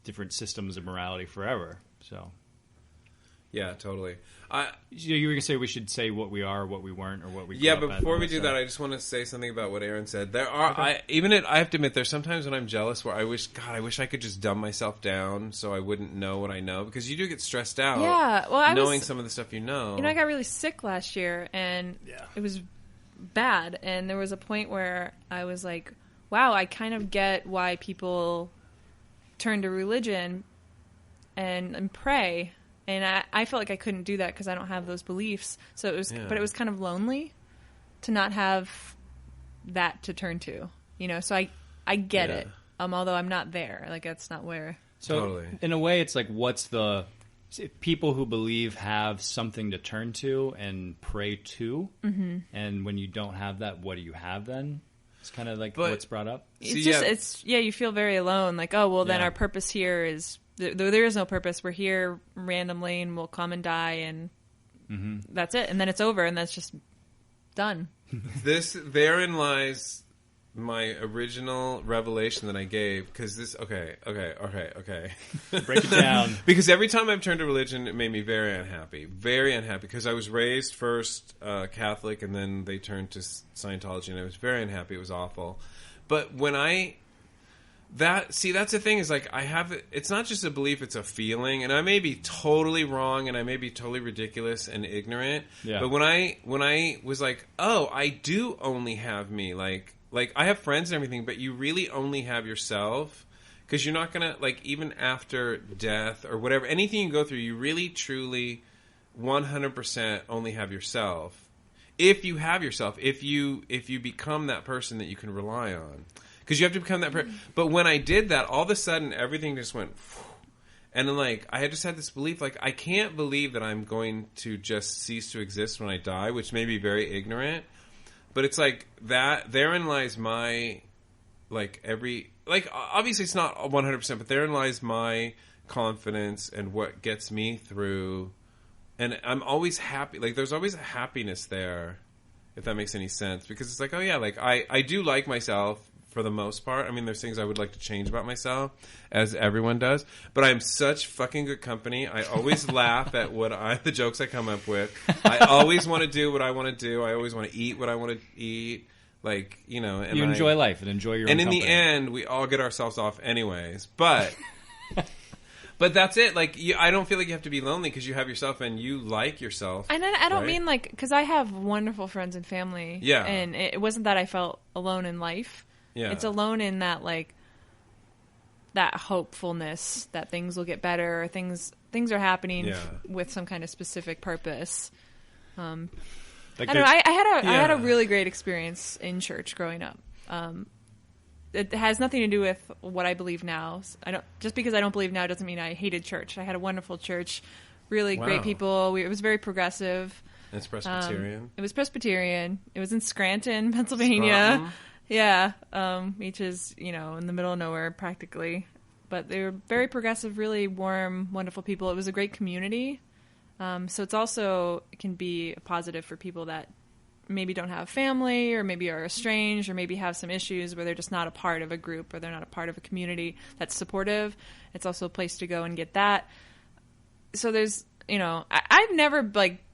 different systems of morality forever. So, Yeah, totally. you were going to say we should say what we are, what we weren't, or what we. Yeah, grew but up at, before and we all do stuff. that, I just want to say something about what Aaron said. There are, I have to admit, there's sometimes when I'm jealous where I wish I could just dumb myself down so I wouldn't know what I know, because you do get stressed out. Yeah, well, knowing some of the stuff you know. I got really sick last year, and it was bad. And there was a point where I was like, wow, I kind of get why people turn to religion and pray. And I felt like I couldn't do that because I don't have those beliefs. So it was, but it was kind of lonely to not have that to turn to, so I get it. Although I'm not there, like that's not where. So Totally. in a way, it's like, what's the people who believe have something to turn to and pray to, and when you don't have that, what do you have then? It's kind of like what's brought up. It's you feel very alone. Like, oh well, then Yeah. our purpose here is there is no purpose. We're here randomly, and we'll come and die, and that's it. And then it's over, and that's just done. Therein lies my original revelation that I gave, because this. Okay. Break it down. Because every time I've turned to religion, it made me very unhappy, because I was raised first Catholic, and then they turned to Scientology, and I was very unhappy. It was awful. But when that's the thing, is like it's not just a belief, it's a feeling, and I may be totally wrong, and I may be totally ridiculous and ignorant. Yeah. But when I was like, oh, I do only have me, like I have friends and everything, but you really only have yourself. Because you're not going to, like, even after death or whatever, anything you go through, you really, truly, 100% only have yourself. If you have yourself, if you become that person that you can rely on. Because you have to become that person. But when I did that, all of a sudden, everything just went, and then, like, I had just had this belief, like, I can't believe that I'm going to just cease to exist when I die, which may be very ignorant. But it's like, therein lies my, obviously it's not 100%, but therein lies my confidence and what gets me through. And I'm always happy. Like, there's always a happiness there, if that makes any sense. Because it's like, oh yeah, like, I do like myself for the most part. I mean, there's things I would like to change about myself, as everyone does. But I'm such fucking good company. I always laugh at the jokes I come up with. I always want to do what I want to do. I always want to eat what I want to eat. Like, and You enjoy life and enjoy your own and in company. the end, we all get ourselves off anyways. But that's it. Like, I don't feel like you have to be lonely because you have yourself and you like yourself. And I don't right? mean like, because I have wonderful friends and family. Yeah. And it wasn't that I felt alone in life. Yeah. It's alone in that, like, that hopefulness that things will get better, or things are happening with some kind of specific purpose. Like, I don't know. I had a really great experience in church growing up. It has nothing to do with what I believe now. Just because I don't believe now doesn't mean I hated church. I had a wonderful church, really great people. It was very progressive. It's Presbyterian. It was Presbyterian. It was in Scranton, Pennsylvania. Yeah, which is, in the middle of nowhere practically. But they were very progressive, really warm, wonderful people. It was a great community. So it can be positive for people that maybe don't have family, or maybe are estranged, or maybe have some issues where they're just not a part of a group, or they're not a part of a community that's supportive. It's also a place to go and get that. So there's, I've never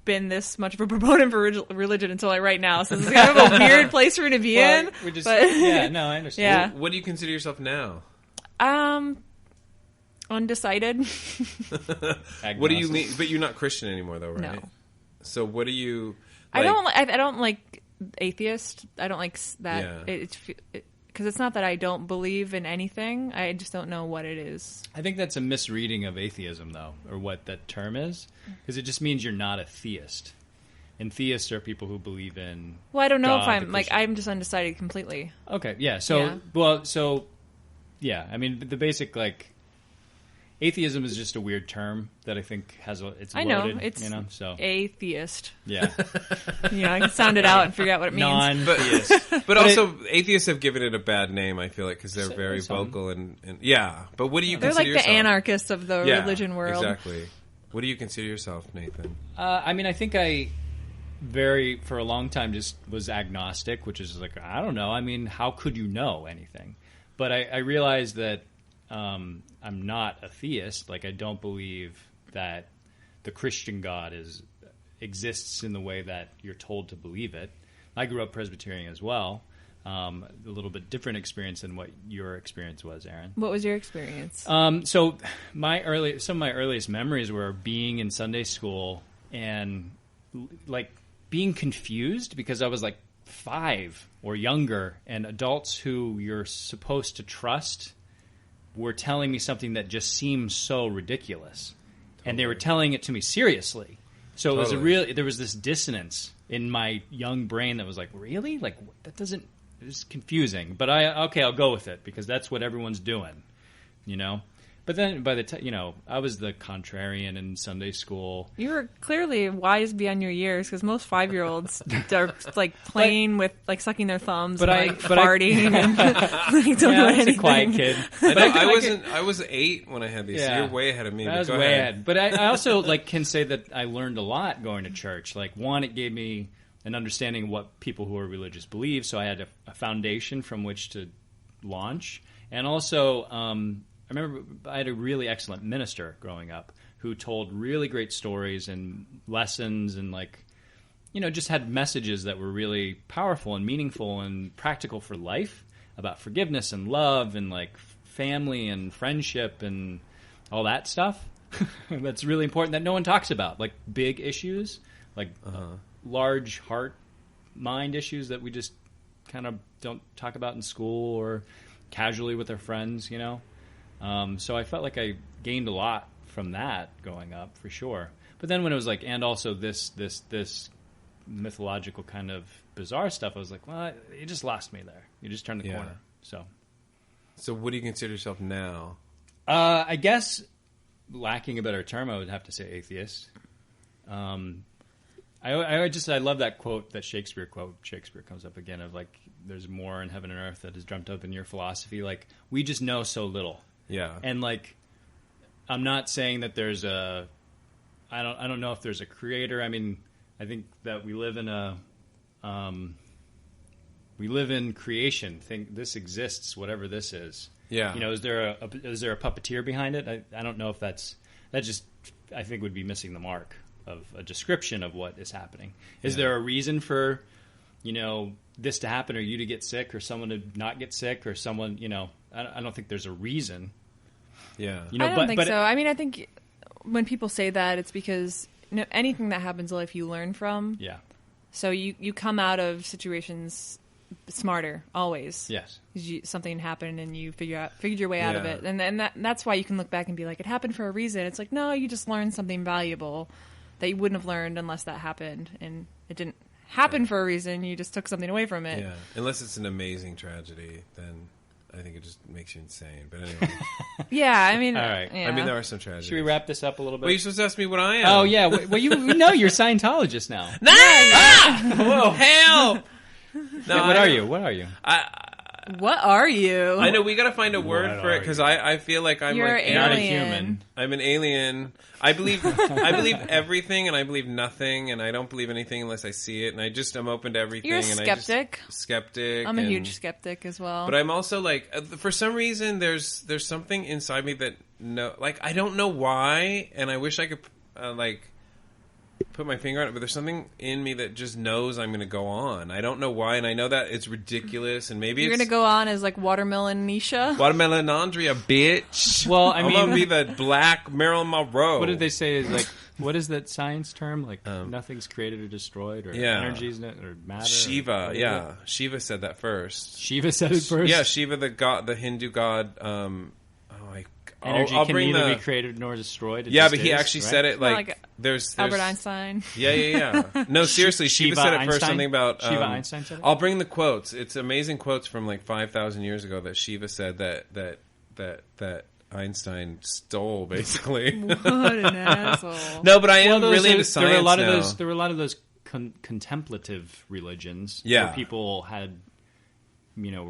been this much of a proponent for religion until right now. So this is kind of a weird place for me to be in. I understand. Yeah. What do you consider yourself now? Undecided. What do you mean? But you're not Christian anymore, though, right? No. So what do you? I don't like atheist. I don't like that. Yeah. Because because it's not that I don't believe in anything. I just don't know what it is. I think that's a misreading of atheism, though, or what that term is, because it just means you're not a theist. And theists are people who believe in. Well, I don't know God, if I'm just undecided completely. Okay, yeah. So, yeah. I mean, the basic atheism is just a weird term that I think it's loaded. I know it's so atheist. yeah. I can sound it out and figure out what it means. Non-theist. But also, atheists have given it a bad name, I feel like, because they're very some. vocal and yeah. But what do you They're consider like yourself? the anarchists of the religion world. Exactly. What do you consider yourself, Nathan? I mean, I think for a long time just was agnostic, which is like, I don't know. I mean, how could you know anything? But I realized that I'm not a theist. Like, I don't believe that the Christian God exists in the way that you're told to believe it. I grew up Presbyterian as well. A little bit different experience than what your experience was, Aaron. What was your experience? So some of my earliest memories were being in Sunday school and like being confused because I was like 5 or younger, and adults who you're supposed to trust were telling me something that just seemed so ridiculous. Totally. And they were telling it to me seriously. So there was this dissonance in my young brain that was like, really? Like, that doesn't, it's confusing. But I'll go with it because that's what everyone's doing, But then by the time, I was the contrarian in Sunday school. You were clearly wise beyond your years because most 5-year-olds are like playing with like sucking their thumbs, farting, and don't know I was anything. a quiet kid. I was 8 when I had these. Yeah. So you're way ahead of me. I was way ahead. But I also can say that I learned a lot going to church. Like, one, it gave me an understanding of what people who are religious believe. So I had a foundation from which to launch, and also. I remember I had a really excellent minister growing up who told really great stories and lessons and just had messages that were really powerful and meaningful and practical for life about forgiveness and love and family and friendship and all that stuff. That's really important that no one talks about, like big issues, large heart, mind issues that we just kind of don't talk about in school or casually with our friends, So I felt like I gained a lot from that going up, for sure. But then when it was and also this mythological kind of bizarre stuff, I was like, well, you just lost me there. You just turned the corner. So what do you consider yourself now? I guess, lacking a better term, I would have to say atheist. I love that quote, that Shakespeare quote. Shakespeare comes up again of there's more in heaven and earth that is dreamt up in your philosophy. We just know so little. Yeah. And I'm not saying that there's I don't know if there's a creator. I mean, I think that we live in creation. Think this exists, whatever this is. Yeah. Is there a puppeteer behind it? I don't know if that just I think would be missing the mark of a description of what is happening. Is there a reason for this to happen, or you to get sick, or someone to not get sick, or someone I don't think there's a reason. Yeah. I don't think so. I mean, I think when people say that, it's because anything that happens in life you learn from. Yeah. So you come out of situations smarter always. Yes. Something happened and you figured your way out of it, and that's why you can look back and be like, it happened for a reason. It's like, no, you just learned something valuable that you wouldn't have learned unless that happened, and it didn't happen for a reason. You just took something away from it. Yeah. Unless it's an amazing tragedy, then I think it just makes you insane. But anyway. Yeah, I mean, all right. Yeah. I mean, there are some tragedies. Should we wrap this up a little bit? Well, you're supposed to ask me what I am. Oh yeah. Well, you know you're a Scientologist now. Whoa, hell! No, what are you? What are you? What are you? I know we got to find a word for it because I feel like I'm You're like not a human. I'm an alien. I believe everything and I believe nothing, and I don't believe anything unless I see it, and I'm open to everything. You're a and skeptic. Skeptic. I'm a huge skeptic as well. But I'm also for some reason there's something inside me that I don't know why, and I wish I could put my finger on it, but there's something in me that just knows I'm going to go on. I don't know why, and I know that it's ridiculous, and maybe You're it's going to go on as like Watermelon Nisha? Watermelon Andrea, bitch. Well, I I'm mean, going to be the black Marilyn Monroe. what did they say is like, what is that science term? Like, nothing's created or destroyed, or Yeah. energy's or matter? Shiva, or, yeah. Shiva said that first. Shiva said it first? Yeah, Shiva, the god, the Hindu god. Energy I'll can bring neither the... be created nor destroyed. It Yeah, just but he is, actually right? said it Not like, like there's Albert Einstein. Yeah. No, seriously, Shiva Shiva said it first. Einstein? Something about Shiva Einstein said it? I'll bring the quotes. It's amazing quotes from like 5,000 years ago that Shiva said that Einstein stole, basically. What an asshole. No, but I am Well, really into science there were a lot now. of those. There were a lot of those contemplative religions, Yeah. where people had,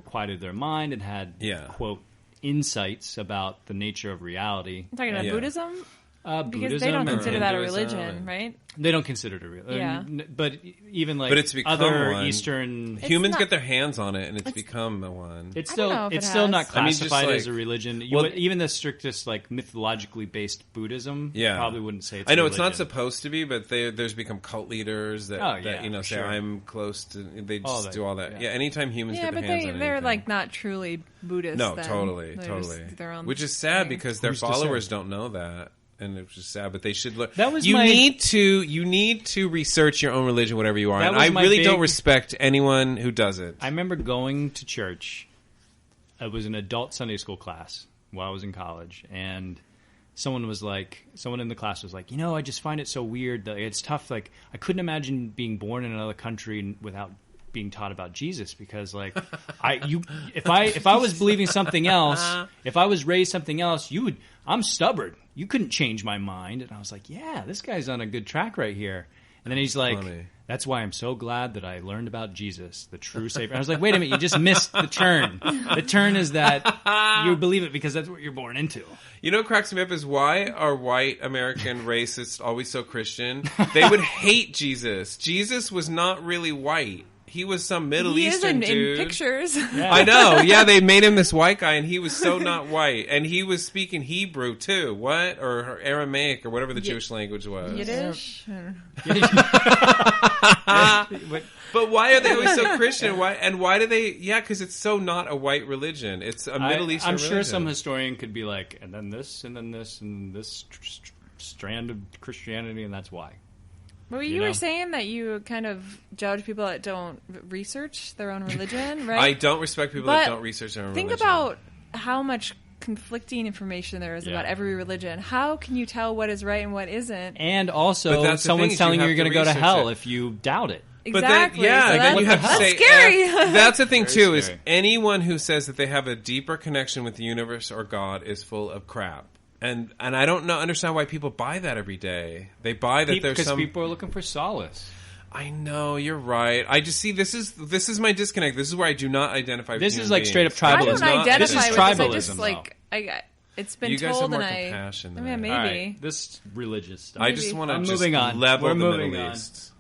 quieted their mind and had quote insights about the nature of reality. I'm talking about Yeah. Buddhism? Because Buddhism they don't or- consider that a Hinduism religion, and- right? They don't consider it a real. Yeah. But even like But it's become other one. Eastern, Humans not- get their hands on it, and it's become the one. it's I still don't know if it's it still has. not I mean, just classified as like- a religion. Well- Even the strictest like mythologically based Buddhism, Yeah. probably wouldn't say it's. I know a it's not religion. supposed to be, but there's become cult leaders that, Oh, yeah, that say sure. I'm close to. They All just that, do all that. yeah. Yeah, anytime humans Yeah, get their but hands on they're anything. like not truly Buddhist. No, then. totally. They're just their own Which is sad thing. because their Who's to followers say? don't know that, and it's just sad. But they should learn. That was you my- need to research your own religion, whatever you are. That And was I my really big- don't respect anyone who doesn't. I remember going to church. It was an adult Sunday school class while I was in college, and someone in the class was like, I just find it so weird that it's tough. Like, I couldn't imagine being born in another country without being taught about Jesus, because like if I was believing something else, if I was raised something else, I'm stubborn. You couldn't change my mind. And I was like, yeah, this guy's on a good track right here. And then he's like, Funny. that's why I'm so glad that I learned about Jesus, the true Savior. And I was like, wait a minute, you just missed the turn. The turn is that you believe it because that's what you're born into. You know what cracks me up is why are white American racists always so Christian? They would hate Jesus. Jesus was not really white. He was some Middle He is Eastern in dude. pictures. Yeah. I know. Yeah, they made him this white guy, and he was so not white. And he was speaking Hebrew, too. What? Or Aramaic, or whatever the Jewish language was. Yiddish. But why are they always so Christian? Why do they... Yeah, because it's so not a white religion. It's a Middle Eastern I'm religion. sure some historian could be like, and then this, and then this, and this strand of Christianity, and that's why. Well, You you know? were saying that you kind of judge people that don't research their own religion, right? I don't respect people But that don't research their own Think religion. about how much conflicting information there is Yeah. about every religion. How can you tell what is right and what isn't? And But also, that's the someone's thing is telling you you have you're going to to go to research hell it. if you doubt it. Exactly. But then, So then you have to that's say scary. That's the thing Very too. Is scary. anyone who says that they have a deeper connection with the universe or God is full of crap. And I don't understand why people buy that every day. They buy that there's Because some. people are looking for solace. I know you're right. I just see this is my disconnect. This is where I do not identify. with This human is like beings. straight up I tribalism. don't not- identify this is with this. I tribalism, just it's been You guys told, have more and compassion I than mean, I maybe. All right, this religious stuff. I just want to I'm just moving on. level We're the moving Middle on. East.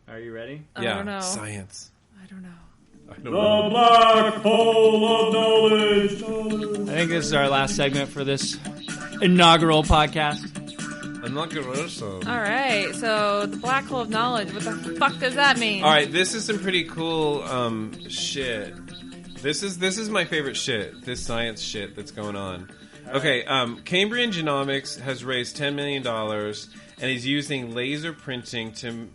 Are you ready? I Yeah, don't know. science. I don't know. I don't know. Black hole of knowledge. I think this is our last segment for this inaugural podcast. I'm not gonna All right, so the black hole of knowledge. What the fuck does that mean? All right, this is some pretty cool shit. This is my favorite shit. This science shit that's going on. Okay, Cambrian Genomics has raised $10 million and is using laser printing to.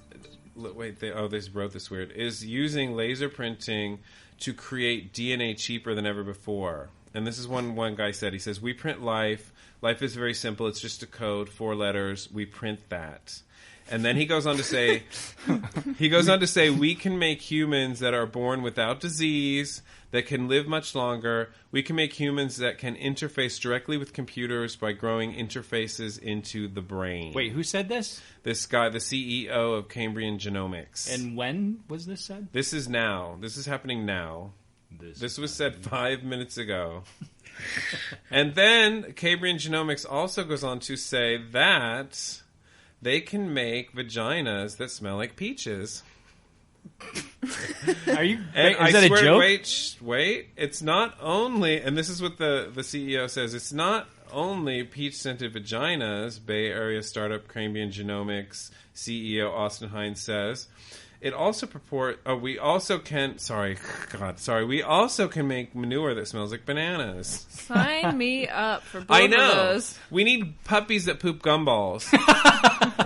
Wait, they wrote this weird. Is using laser printing to create DNA cheaper than ever before. And this is one guy said. He says, "We print life. Life is very simple. It's just a code, 4 letters. We print that." And then he goes on to say, we can make humans that are born without disease, that can live much longer. We can make humans that can interface directly with computers by growing interfaces into the brain. Wait, who said this? This guy, the CEO of Cambrian Genomics. And when was this said? This is now. This is happening now. This was said 5 minutes ago. And then Cambrian Genomics also goes on to say that they can make vaginas that smell like peaches. Are you? And is that a joke? Wait, it's not only, and this is what the CEO says, it's not only peach-scented vaginas, Bay Area startup Cambion Genomics CEO Austin Hines says. It also we also can make manure that smells like bananas. Sign me up for both I of know. those. We need puppies that poop gumballs.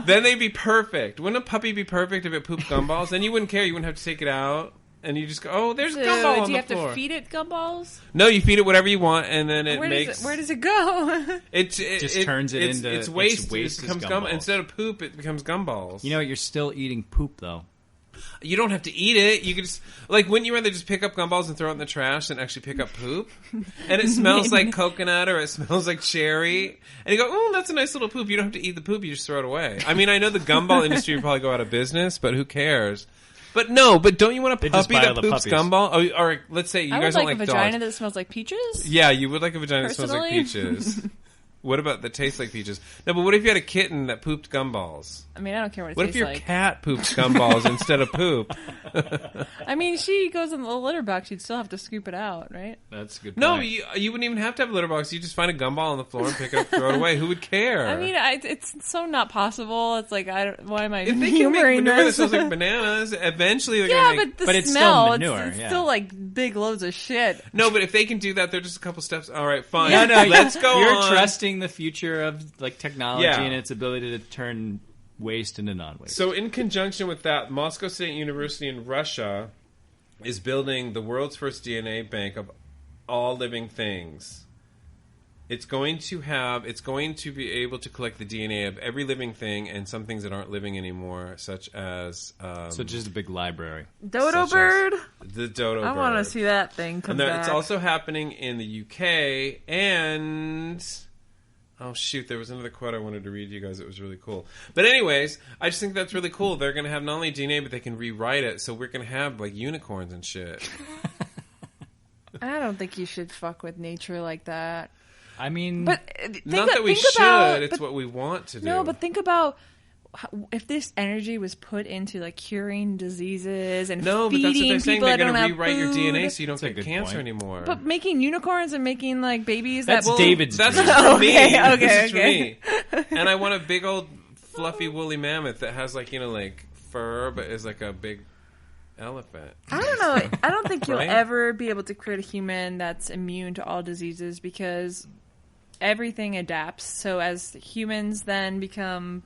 Then they'd be perfect. Wouldn't a puppy be perfect if it pooped gumballs? Then you wouldn't care. You wouldn't have to take it out. And you just go, oh, there's gumball on Do you the have floor. to feed it gumballs? No, you feed it whatever you want, and then it Where makes... does it go? It just turns it into... It's waste. Waste It becomes is gumballs. instead of poop, it becomes gumballs. You know what? You're still eating poop, though. You don't have to eat it. You can just... Like, wouldn't you rather just pick up gumballs and throw it in the trash than actually pick up poop? And it smells like coconut or it smells like cherry. And you go, oh, that's a nice little poop. You don't have to eat the poop. You just throw it away. I mean, I know the gumball industry would probably go out of business, but who cares? But don't you want a They just puppy buy that all the poops puppies. gumball? Or let's say you I guys would don't like like a vagina dogs. that smells like peaches. Yeah, you would like a vagina that smells like Personally? peaches. What about that tastes like peaches? No, but what if you had a kitten that pooped gumballs? I mean, I don't care what it What if tastes your like. cat poops gumballs instead of poop? I mean, she goes in the litter box. You'd still have to scoop it out, right? That's a good No, point. you wouldn't even have to have a litter box. You just find a gumball on the floor and pick it up, throw it away. Who would care? I mean, it's so not possible. It's like, why am I if they can make humoring manure that this? smells like bananas, eventually they're Yeah, gonna make. but the But it's still smell, manure, it's yeah. still like big loads of shit. No, but if they can do that, they're just a couple steps. All right, fine. No, let's go You're on. trusting the future of like technology Yeah. and its ability to turn waste into non-waste. So, in conjunction with that, Moscow State University in Russia is building the world's first DNA bank of all living things. It's going to be able to collect the DNA of every living thing and some things that aren't living anymore, such as So just a big library. Dodo Such as- bird. the dodo bird. I want to see that thing come And there, back. it's also happening in the UK and... Oh, shoot, there was another quote I wanted to read you guys. It was really cool. But anyways, I just think that's really cool. They're going to have not only DNA, but they can rewrite it. So we're going to have, like, unicorns and shit. I don't think you should fuck with nature like that. I mean, But Not that we should. It's what we want to do. No, but think about if this energy was put into like curing diseases and No, but that's what feeding they're saying. people They're that don't going to have rewrite your food. DNA so you don't That's a get good cancer point. anymore. But making unicorns and making like babies that's that will... David's That's dream. just for me. Okay, This is for okay. me. And I want a big old fluffy woolly mammoth that has like, like fur, but is like a big elephant. I don't know. I don't think you'll Right? ever be able to create a human that's immune to all diseases because everything adapts. So as humans then become...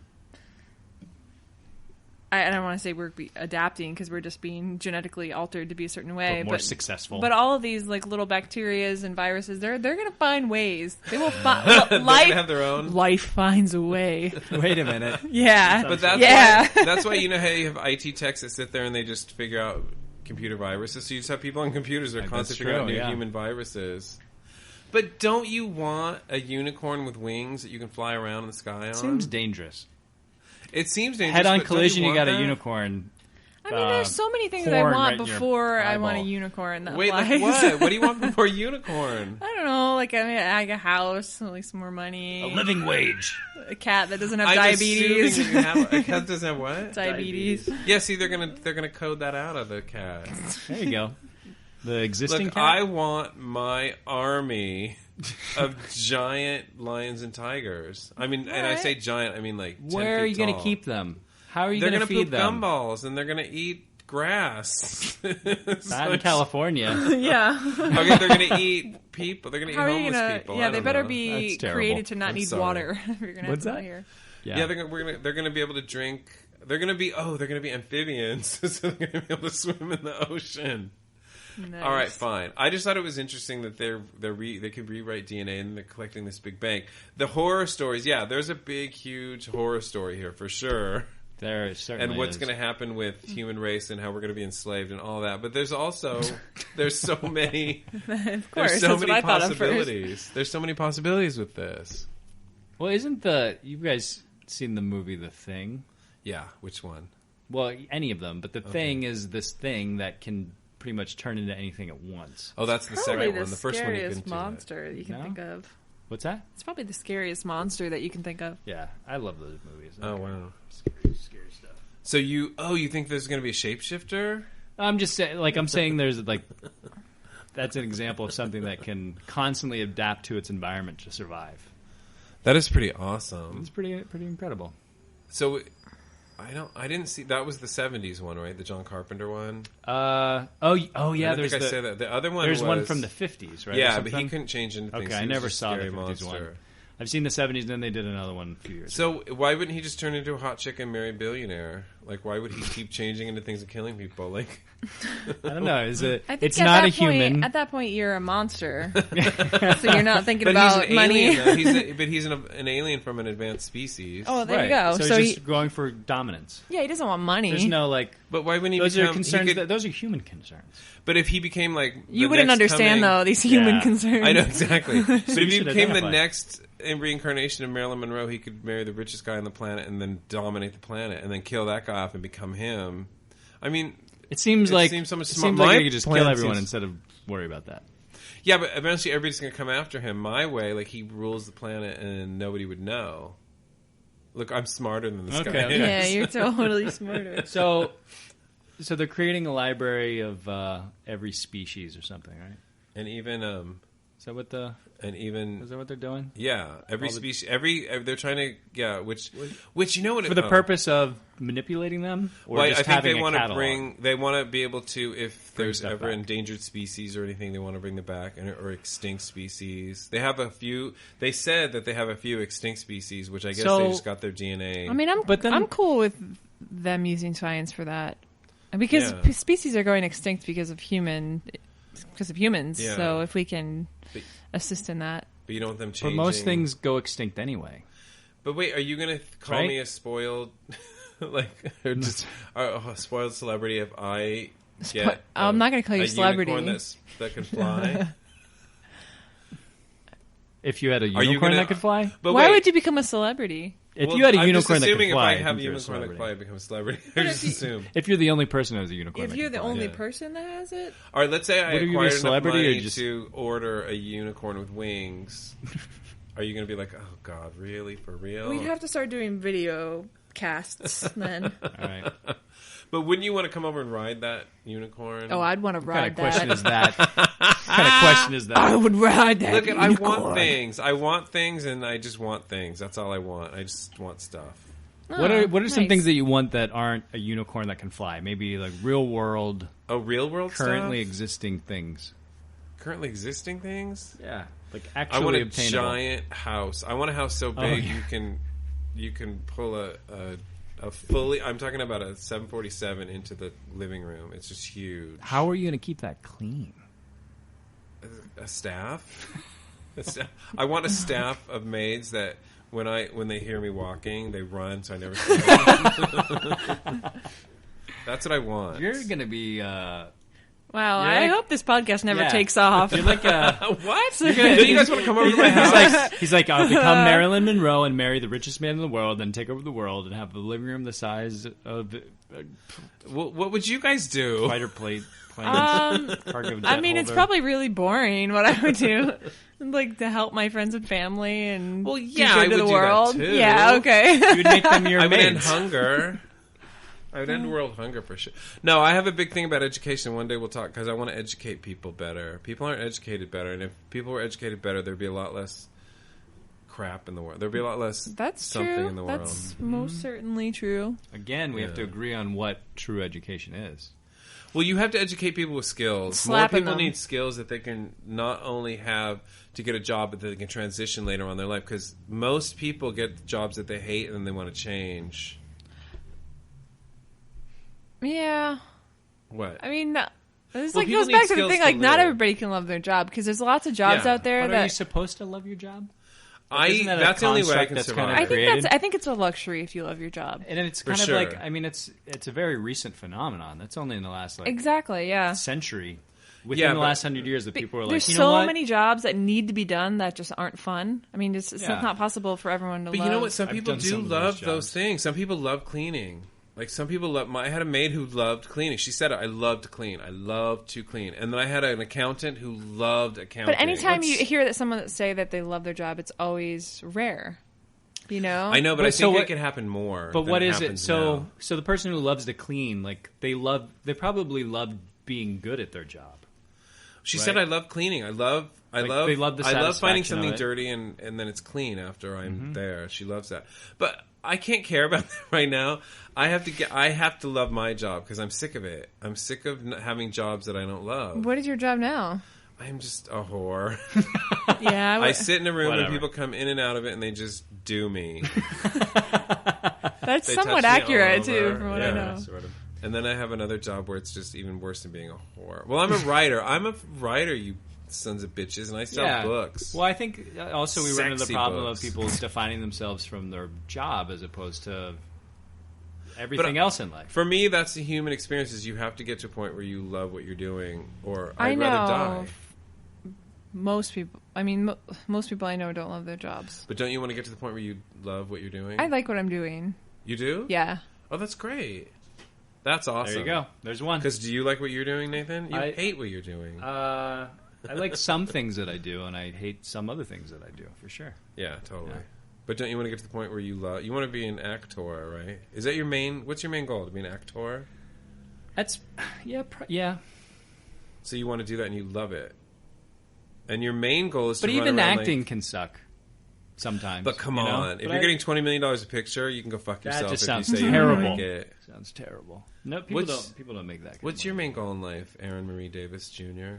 I don't want to say we're adapting because we're just being genetically altered to be a certain way, But more successful. But all of these like little bacterias and viruses, they're going to find ways. They will find They're life. going to have their own. Life finds a way. Wait a minute. Yeah, But that's yeah. why, that's why you know how you have IT techs that sit there and they just figure out computer viruses. So you just have people on computers that are That's constantly true, figuring out new yeah. human viruses. But don't you want a unicorn with wings that you can fly around in the sky on? Seems dangerous. It seems dangerous. Head-on but don't collision, you want got a that? unicorn. I mean, there's so many things I horn want right in your before I want a eyeball. unicorn that Wait, flies. like what? What do you want before unicorn? I don't know, like a house, like some more money, A living wage. a cat that doesn't have I'm diabetes. assuming you have a cat doesn't have what? Diabetes. Yeah, see, they're gonna code that out of the cat. There you go. The existing Look, cat. I want my army of giant lions and tigers. I mean, and I Alright. say giant, I mean like 10 Where are feet you going to tall. keep them? How are you They're going to gonna feed poop them? gumballs, and they're gonna eat grass. Not in California. Yeah. Okay, they're gonna eat people. They're gonna eat How are you homeless gonna? people. Yeah, I they don't better know. be That's terrible. created to not I'm need sorry. water. If you're gonna What's have that? them out here. Yeah, they're gonna be able to drink. They're gonna be amphibians, so they're gonna be able to swim in the ocean. Nice. All right, fine. I just thought it was interesting that they could rewrite DNA and they're collecting this big bank. The horror stories, yeah, there's a big, huge horror story here for sure. There certainly And what's is. going to happen with human race and how we're going to be enslaved and all that. But there's also there's so many Of course, there's so that's many what I thought of first. possibilities. There's so many possibilities with this. Well, you guys seen the movie The Thing? Yeah, which one? Well, any of them, but The Thing is this thing that can pretty much turn into anything at once. Oh, that's the Probably second the one. The first one you scariest couldn't do that. monster that you can No? think of. What's that? It's probably the scariest monster that you can think of. Yeah, I love those movies. Oh wow. Scary stuff. So you think there's going to be a shapeshifter? I'm just saying, I'm saying there's that's an example of something that can constantly adapt to its environment to survive. That is pretty awesome. It's pretty incredible. So, I didn't see that was the '70s one, right? The John Carpenter one. Oh yeah. I There's think I said that. The other one. There's one was- from the '50s, right? Yeah, or but he something? couldn't change into things. Okay, He I was never just a saw the scary 50s monster. one. I've seen the '70s, and then they did another one a few years ago. So why wouldn't he just turn into a hot chick and marry a billionaire? Like, why would he keep changing into things and killing people? Like, I don't know. I think It's at not that a human. Point, at that point, you're a monster. So you're not thinking but about he's an money. alien. But he's an alien from an advanced species. Oh, there right. you go. So he's just going for dominance. yeah, he doesn't want money. There's no But why wouldn't he? Those become, are concerns. he could- Those are human concerns. But if he became like you the wouldn't next understand coming- though these human Yeah. concerns. I know exactly. But if he should became the identify. next reincarnation of Marilyn Monroe, he could marry the richest guy on the planet and then dominate the planet and then kill that guy off and become him. I mean, It seems It like seems so much it smart. seems My like you could just plan kill everyone seems- instead of worry about that. yeah, but eventually everybody's going to come after him my way. Like he rules the planet and nobody would know. Look, I'm smarter than this Okay, guy. okay. Yeah, you're totally smarter. So they're creating a library of every species or something, right? And even Is that what the? Is that what they're doing? yeah, every All the- species, they're trying to which you know what For the purpose of manipulating them, or Well, just I think having they a want to catalog? they want to be able to, if there's stuff ever back. endangered species or anything, they want to bring them back, or extinct species. They have a few. They said that they have a few extinct species, which I guess So- they just got their DNA. I mean, But then- I'm cool with them using science for that because Yeah. species are going extinct because of humans. Yeah. So if we can But- assist in that, but you don't want them But changing. most things go extinct anyway. But wait, are you going to call Right? me a spoiled, like, or just a spoiled celebrity if I get? I'm not gonna call you a celebrity. unicorn that can fly. If you had a Are you unicorn gonna- that could fly, But why wait, would you become a celebrity? if well, you had a I'm just unicorn that could assuming fly, if I have a think you're unicorn that celebrity. can fly, I become a celebrity. I just assume. If you're the only person who has a unicorn, If that you're can the fly. only Yeah. person that has it, All right, let's say I Would you be a acquired enough celebrity or money just- to order a unicorn with wings. Are you going to be like, oh God, really, for real? we'd have to start doing video casts then. All right. But wouldn't you want to come over and ride that unicorn? Oh, I'd want to What kind ride of question that. is that? What kind of question is I that? would ride that. Look, I unicorn. want things. I want things, and I just want things. That's all I want. I just want stuff. What are some nice. things that you want that aren't a unicorn that can fly? Maybe like real world, Oh, real world currently stuff? existing things. Currently existing things? Yeah, like I actually want a obtainable. giant house. I want a house so big yeah. you can pull a fully. I'm talking about a 747 into the living room. It's just huge. How are you going to keep that clean? A staff. I want a staff of maids that when they hear me walking, they run so I never see them. That's what I want. You're going to be Wow, You're I like- hope this podcast never Yeah. takes off. you're like a. What? Do you guys want to come over to my house? He's like, I'll become Marilyn Monroe and marry the richest man in the world, and take over the world, and have the living room the size of What would you guys do? fighter plane. Cargo jet I mean, it's holder. probably really boring what I would do. Like to help my friends and family and Well, do yeah, good I to would the do that world. too. Yeah, okay. You would make them your I would end maids. hunger. I would end world hunger for sure. No, I have a big thing about education. One day we'll talk because I want to educate people better. People aren't educated better, and if people were educated better, there'd be a lot less crap in the world. There'd be a lot less That's something true. in the world. That's most certainly true. Again, we have to Yeah. agree on what true education is. Well, you have to educate people with skills. Slapping More people them. need skills that they can not only have to get a job, but that they can transition later on in their life. Because most people get jobs that they hate and then they want to change. Yeah. What? I mean, this Well, like people goes need back to the skills thing. to Like, not live. everybody can love their job because there's lots of jobs Yeah. out there But are you that. supposed to love your job? Isn't that a That's the only way I construct can that's survive. kinda I think created? I think it's a luxury if you love your job. And it's For kind of sure. like, I mean, it's a very recent phenomenon. That's only in the last like Exactly. Yeah. century. Within Yeah, the but- last 100 years, that people are like, There's you know so what? many jobs that need to be done that just aren't fun. I mean, it's Yeah. not possible for everyone to But love. you know what? Some I've people done do some of love those those jobs. things. Some people love cleaning. Like some people love. I had a maid who loved cleaning. She said it. I love to clean. I love to clean. And then I had an accountant who loved accounting. But anytime you hear that someone say that they love their job, it's always rare. You know? I know, but But I so think what- it could happen more. But than what is it? happens So, now. so the person who loves to clean, like they probably love being good at their job. She said, right? "I love cleaning. I love I Like, love they love the I love finding satisfaction of something it. dirty and then it's clean after I'm there. She loves that. But I can't care about that right now. I have to love my job because I'm sick of it. I'm sick of having jobs that I don't love. What is your job now? I'm just a whore. Yeah, I sit in a room Whatever. and people come in and out of it and they just do me. that's They somewhat touch me all accurate too, over. from what Yeah, I know. Sort of. And then I have another job where it's just even worse than being a whore. Well, I'm a writer. You sons of bitches, and I sell books. Well, I think also we run into the Sexy problem books. of people defining themselves from their job as opposed to everything else in life. For me, that's the human experience. Is you have to get to a point where you love what you're doing, or I I'd know. rather die. Most people, I mean, most people I know don't love their jobs. But don't you want to get to the point where you love what you're doing? I like what I'm doing. You do? Yeah. Oh, that's great. That's awesome. There you go. There's one. Because do you like what you're doing, Nathan? You I- hate what you're doing. I like some things that I do, and I hate some other things that I do, for sure. Yeah, totally. Yeah. But don't you want to get to the point where you love? You want to be an actor, right? Is that your main? What's your main goal? To be an actor? That's yeah. So you want to do that, and you love it. And your main goal is to But run even around acting like, can suck sometimes. But come you know? on, if But you're getting $20 million a picture, you can go fuck That yourself just if you sounds say you don't terrible. like it. sounds terrible. No, people What's- don't make that. Kind What's of your money. main goal in life, Aaron Marie Davis Jr.?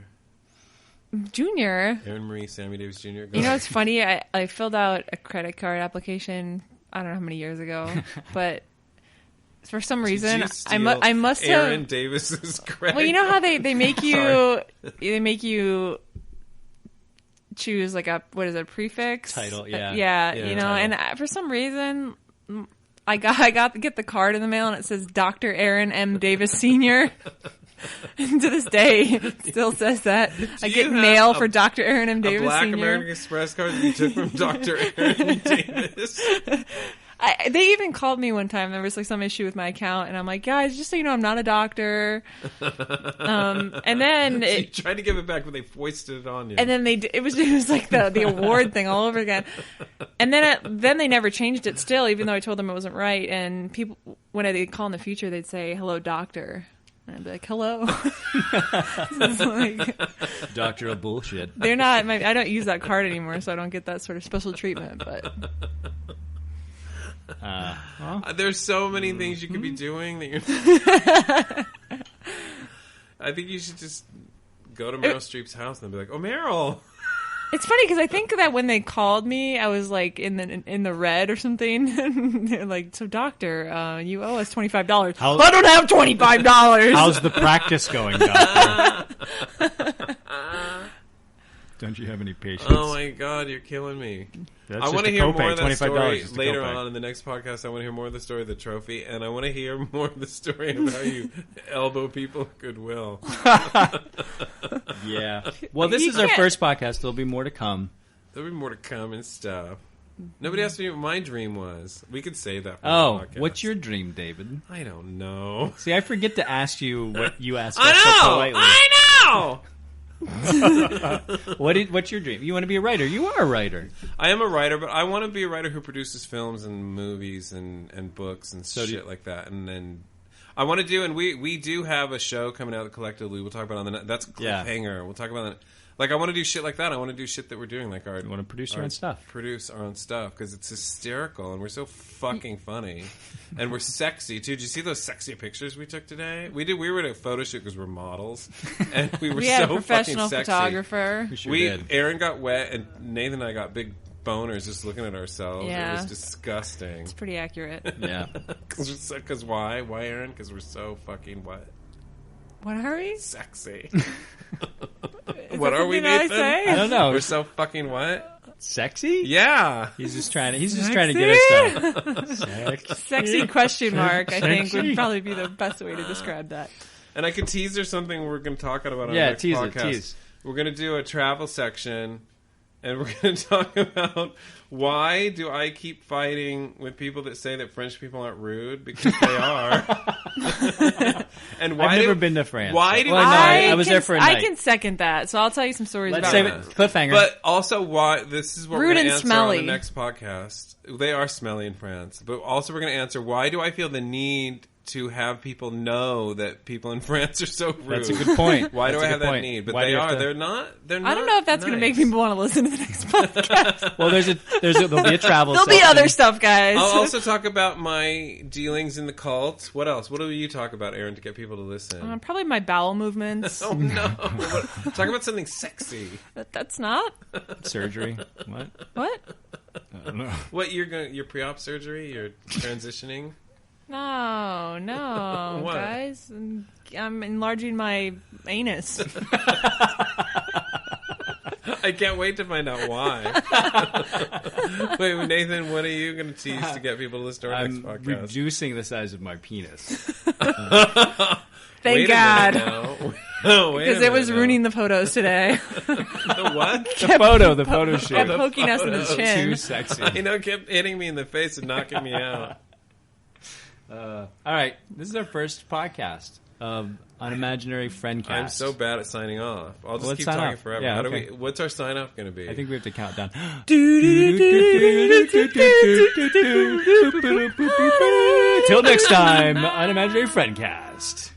Junior. Aaron Marie Sammy Davis Jr. Go You know ahead. what's funny? I filled out a credit card application, I don't know how many years ago, but for some Did reason you I must steal Aaron have. Davis's credit. Well, you know how they make you choose like a prefix Title, yeah. yeah, Yeah, you know, title. and for some reason I get the card in the mail and it says Dr. Aaron M. Davis Sr. And to this day, it still says that. I you get have mail a- for Dr. Aaron M. a Davis Black Sr. American Express card that you took from Dr. Aaron Davis. They even called me one time. There was like some issue with my account, and I'm like, guys, just so you know, I'm not a doctor. And then You it, tried to give it back, but they foisted it on you. and then it was like the award thing all over again. And then they never changed it still, even though I told them it wasn't right. And people, when they call in the future, they'd say, "Hello, doctor." And I'd be like, "Hello." It's like, Doctor of bullshit? they're not. I don't use that card anymore, so I don't get that sort of special treatment. But There's so many things you could be doing that you're. I think you should just go to Meryl Streep's house and be like, "Oh, Meryl." it's funny because I think that when they called me, I was like in the red or something. They're like, "So, doctor, you owe us $25." I don't have $25. How's the practice going, doctor? Don't you have any patience? Oh my God, you're killing me. That's I just want to a hear copay, more of that $25 story just a later copay. on in the next podcast. I want to hear more of the story of the trophy, and I want to hear more of the story of how you elbow people at Goodwill. Yeah. Well, this You is our can't- first podcast. There'll be more to come. There'll be more to come and stuff. Nobody asked me what my dream was. We could save that for the Oh, podcast. what's your dream, David? I don't know. See, I forget to ask you what you asked us I so know! politely. I know! What's your dream? You want to be a writer. You are a writer. I am a writer, but I want to be a writer who produces films and movies and books and So do shit you- like that. And then I want to do, and we do have a show coming out collectively. We'll talk about it on the that's Yeah. Cliffhanger. We'll talk about that. Like I want to do shit like that. I want to do shit that we're doing, like our. You want to produce your our- own stuff. Produce our own stuff because it's hysterical and we're so fucking funny and we're sexy too. Did you see those sexy pictures we took today? We did. We were at a photo shoot because we're models and we were we had so a professional fucking sexy. photographer. We sure did. Aaron got wet and Nathan and I got big boners just looking at ourselves. Yeah. It was disgusting. It's pretty accurate. Yeah. Because why? Why, Aaron? Because we're so fucking what? What are we? Sexy. Is What that are we, something I Nathan? say? I don't know. We're so fucking what? Sexy? Yeah. He's just trying to get us stuff. Sexy question mark, I think, Sexy. would probably be the best way to describe that. And I could tease there's something we're going to talk about on Yeah, our next tease it, podcast. tease. We're going to do a travel section, and we're going to talk about Why do I keep fighting with people that say that French people aren't rude? Because they are. And why I've never been to France. Why do Well, no, I was there for a night. I can second that. So I'll tell you some stories Let's about save it. it. Cliffhanger. But also, why? This is what Rude we're going and to answer smelly. on the next podcast. They are smelly in France. But also, we're going to answer, why do I feel the need to have people know that people in France are so rude? That's a good point. Why do That's I a have good that point. need? But Why do they you have are. to- They're not I don't know if that's going to make nice. people want to listen to the next podcast. Well, there'll be a travel. There'll be section. other stuff, guys. I'll also talk about my dealings in the cult. What else? What do you talk about, Aaron, to get people to listen? Probably my bowel movements. Oh, no. Talk about something sexy. But that's not. surgery. What? What? I don't know. What, your pre-op surgery? You're transitioning? No, What? guys. I'm enlarging my anus. I can't wait to find out why. Wait, Nathan, what are you going to tease to get people to listen to our next I'm podcast? reducing the size of my penis. Thank Wait God. a minute now. Because it was ruining the photos today. the what? The photo shoot. Kept poking us in the chin. Too sexy. I know, kept hitting me in the face and knocking me out. All right, this is our first podcast of Unimaginary Friendcast. I'm so bad at signing off. I'll just Let's keep sign talking off. forever. Yeah, How okay. do we? What's our sign off going to be? I think we have to count down. Till next time, Unimaginary Friendcast.